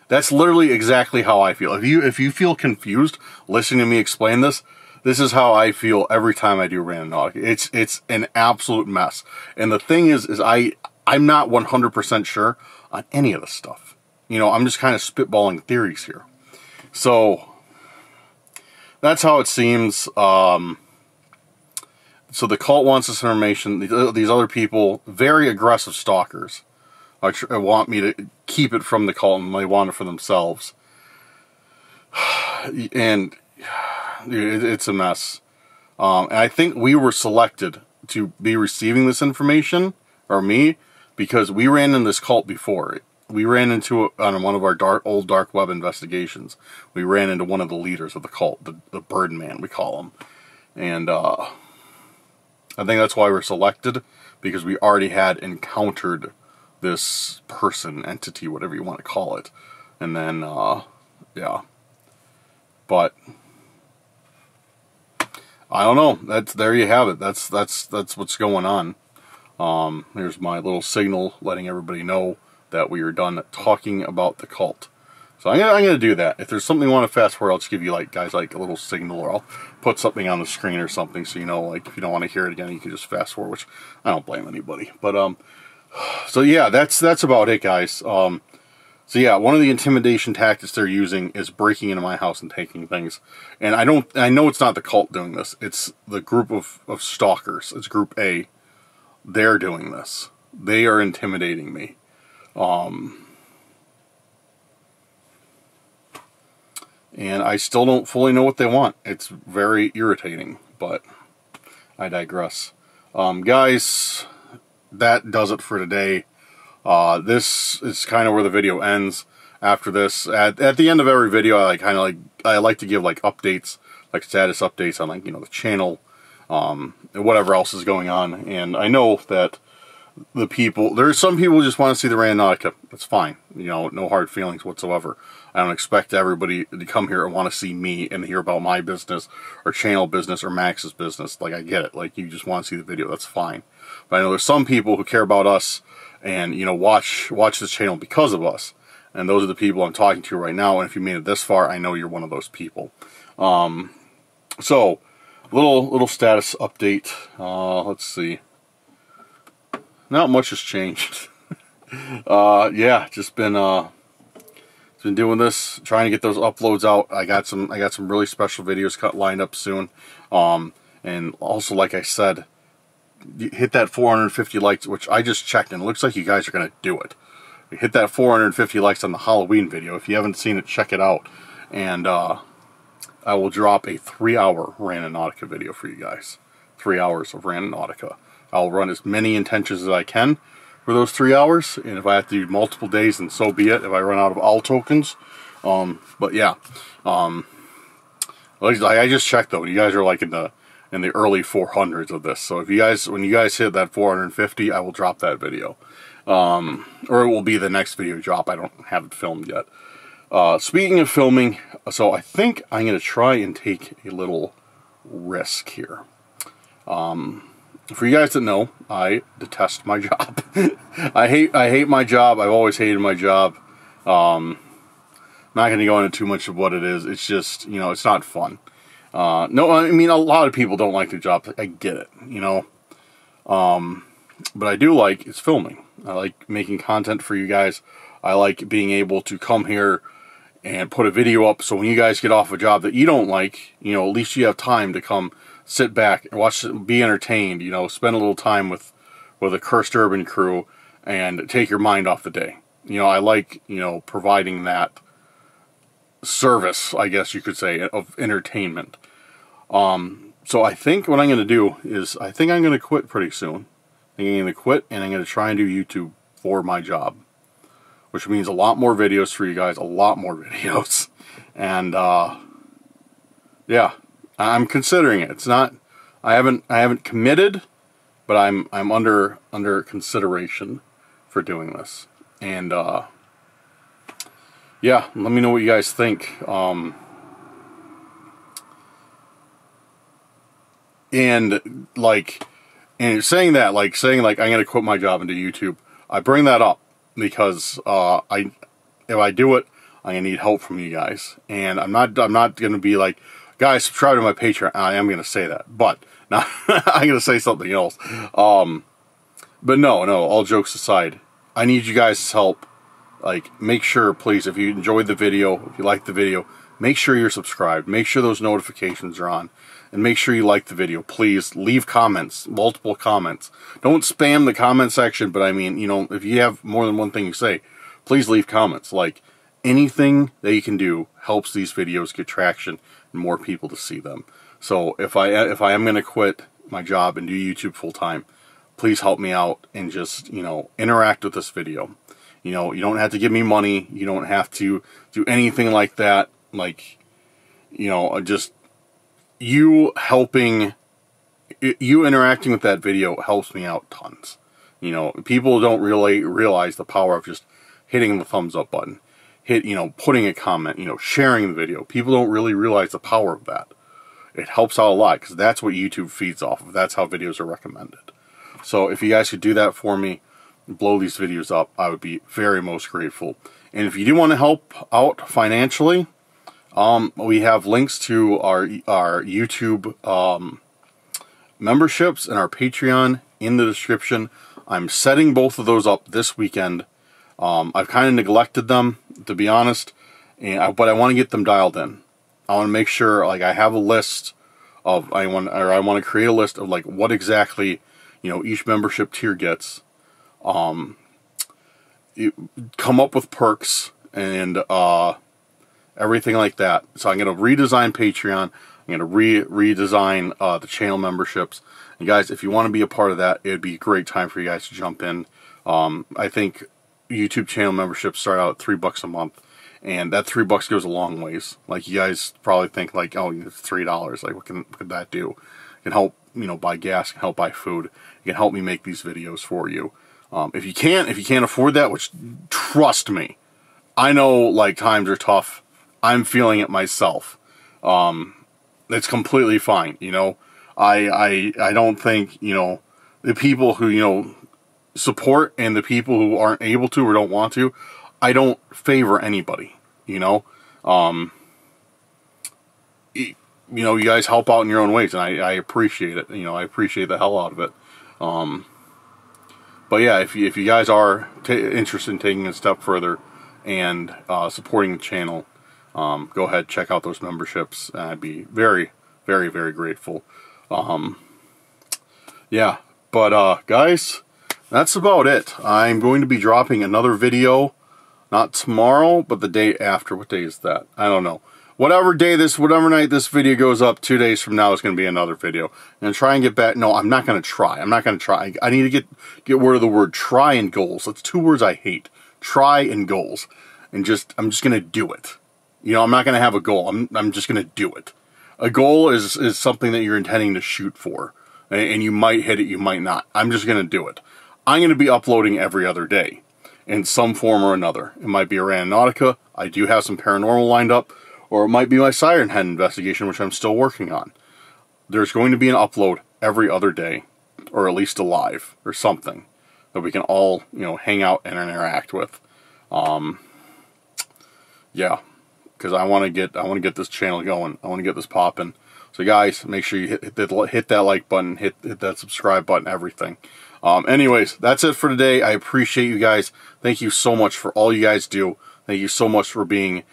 that's literally exactly how I feel. If you feel confused listening to me explain this, this is how I feel every time I do Randonautica. It's an absolute mess. And the thing is I'm not 100% sure on any of this stuff. You know, I'm just kind of spitballing theories here. So that's how it seems. So the cult wants this information. These other people, very aggressive stalkers, want me to keep it from the cult, and they want it for themselves. And it's a mess. And I think we were selected to be receiving this information, or me, because we ran in this cult before. We ran into it on one of our old dark web investigations. We ran into one of the leaders of the cult, the Birdman, we call him. And I think that's why we're selected, because we already had encountered this person, entity, whatever you want to call it. And then, yeah. But I don't know. There you have it. That's what's going on. Here's my little signal letting everybody know that we are done talking about the cult. So I'm gonna do that. If there's something you want to fast forward, I'll just give you a little signal, or I'll put something on the screen or something, so you know, like, if you don't want to hear it again, you can just fast forward, which I don't blame anybody. But so yeah, that's about it, guys. So yeah, one of the intimidation tactics they're using is breaking into my house and taking things. And I know it's not the cult doing this. It's the group of stalkers. It's Group A. They're doing this. They are intimidating me. And I still don't fully know what they want. It's very irritating, but I digress. Guys, that does it for today. This is kind of where the video ends. After this, at the end of every video, I like to give like updates, like status updates on, like, you know, the channel, and whatever else is going on. And I know that there's some people who just want to see the Randonautica. That's fine. You know, no hard feelings whatsoever. I don't expect everybody to come here and want to see me and hear about my business or channel business or Max's business. Like, I get it. Like, you just want to see the video. That's fine. But I know there's some people who care about us and, you know, watch this channel because of us. And those are the people I'm talking to right now. And if you made it this far, I know you're one of those people. So, little status update. Let's see. Not much has changed. Yeah, just been doing this, trying to get those uploads out. I got some really special videos lined up soon. And also, like I said, hit that 450 likes, which I just checked, and it looks like you guys are gonna do it. Hit that 450 likes on the Halloween video. If you haven't seen it, check it out. And I will drop a 3-hour Randonautica video for you guys. 3 hours of Randonautica. I'll run as many intentions as I can for those 3 hours, and if I have to do multiple days, then so be it. If I run out of all tokens, but yeah, I just checked though. You guys are like in the early 400s of this. So if when you guys hit that 450, I will drop that video, or it will be the next video drop. I don't have it filmed yet. Speaking of filming, so I think I'm gonna try and take a little risk here. For you guys that know, I detest my job. I hate my job. I've always hated my job. I'm not going to go into too much of what it is. It's just, you know, it's not fun. No, I mean, a lot of people don't like their job. I get it, you know. But I do like is filming. I like making content for you guys. I like being able to come here and put a video up, so when you guys get off a job that you don't like, you know, at least you have time to come sit back and watch it, be entertained, you know, spend a little time with a Cursed Urban crew and take your mind off the day. You know, I like, you know, providing that service, I guess you could say, of entertainment. So I think what I'm going to do is, I think I'm going to quit pretty soon. I think I'm going to quit, and I'm going to try and do YouTube for my job, which means a lot more videos for you guys, a lot more videos. And, yeah. I'm considering it. It's not. I haven't committed, but I'm under consideration for doing this. And yeah, let me know what you guys think. And saying that, I'm gonna quit my job and do YouTube. I bring that up because if I do it, I'm gonna need help from you guys, and I'm not gonna be like, guys, subscribe to my Patreon. I am going to say that, but now I'm going to say something else. But no, all jokes aside, I need you guys' help. Like, make sure, please, if you enjoyed the video, if you liked the video, make sure you're subscribed. Make sure those notifications are on. And make sure you like the video. Please, leave comments, multiple comments. Don't spam the comment section, but I mean, you know, if you have more than one thing you say, please leave comments. Like, anything that you can do helps these videos get traction and more people to see them. So if I am going to quit my job and do YouTube full time, please help me out and just, you know, interact with this video. You know, you don't have to give me money. You don't have to do anything like that. Like, you know, just you interacting with that video helps me out tons. You know, people don't really realize the power of just hitting the thumbs up button, putting a comment, sharing the video. People don't really realize the power of that. It helps out a lot because that's what YouTube feeds off of. That's how videos are recommended. So if you guys could do that for me, blow these videos up, I would be very most grateful. And if you do want to help out financially, we have links to our YouTube memberships and our Patreon in the description. I'm setting both of those up this weekend. I've kind of neglected them, to be honest, but I want to get them dialed in. I want to make sure, like, I have a list of, I want to create a list of, like, what exactly, each membership tier gets. Come up with perks and everything like that. So I'm going to redesign Patreon. I'm going to redesign the channel memberships. And guys, if you want to be a part of that, it'd be a great time for you guys to jump in. I think YouTube channel memberships start out at $3 a month. And that $3 goes a long ways. Like, you guys probably think, like, oh, it's $3. Like, what could that do? It can help, buy gas, it can help buy food. It can help me make these videos for you. If you can't afford that, which, trust me, I know, like, times are tough. I'm feeling it myself. It's completely fine, I don't think, the people who, support and the people who aren't able to or don't want to, I don't favor anybody, you guys help out in your own ways, and I appreciate it. I appreciate the hell out of it. But yeah, if you guys are interested in taking it a step further and supporting the channel, go ahead, check out those memberships. I'd be very, very, very grateful. Yeah, but guys, that's about it. I'm going to be dropping another video. Not tomorrow, but the day after. What day is that? I don't know. Whatever night this video goes up, 2 days from now is going to be another video. I'm going to try and get back. No, I'm not going to try. I'm not going to try. I need to get rid of the word try and goals. That's two words I hate. Try and goals. And I'm just going to do it. I'm not going to have a goal. I'm just going to do it. A goal is something that you're intending to shoot for. And you might hit it, you might not. I'm just going to do it. I'm going to be uploading every other day, in some form or another. It might be a Randonautica. I do have some paranormal lined up, or it might be my Siren Head investigation, which I'm still working on. There's going to be an upload every other day, or at least a live, or something, that we can all, hang out and interact with. Yeah, because I want to get this channel going. I want to get this popping. So guys, make sure you hit that like button, hit that subscribe button, everything. Anyways, that's it for today. I appreciate you guys. Thank you so much for all you guys do. Thank you so much for being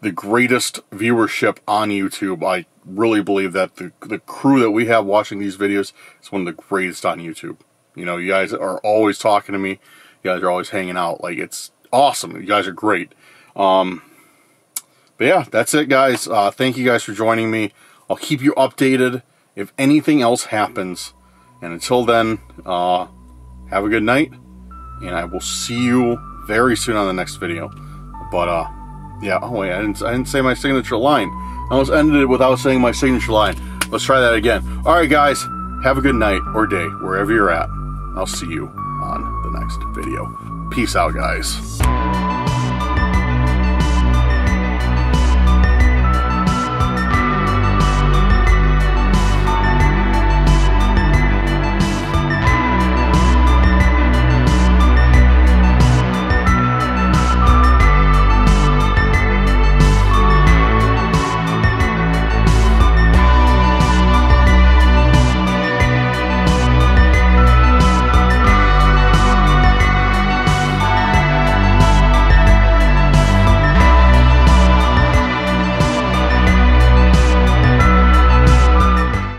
the greatest viewership on YouTube. I really believe that the crew that we have watching these videos is one of the greatest on YouTube. You guys are always talking to me. You guys are always hanging out. Like, it's awesome. You guys are great. But yeah, that's it, guys. Thank you guys for joining me. I'll keep you updated if anything else happens. And until then, have a good night, and I will see you very soon on the next video. But yeah. Oh wait, I didn't say my signature line. I almost ended it without saying my signature line. Let's try that again. All right, guys. Have a good night or day wherever you're at. I'll see you on the next video. Peace out, guys.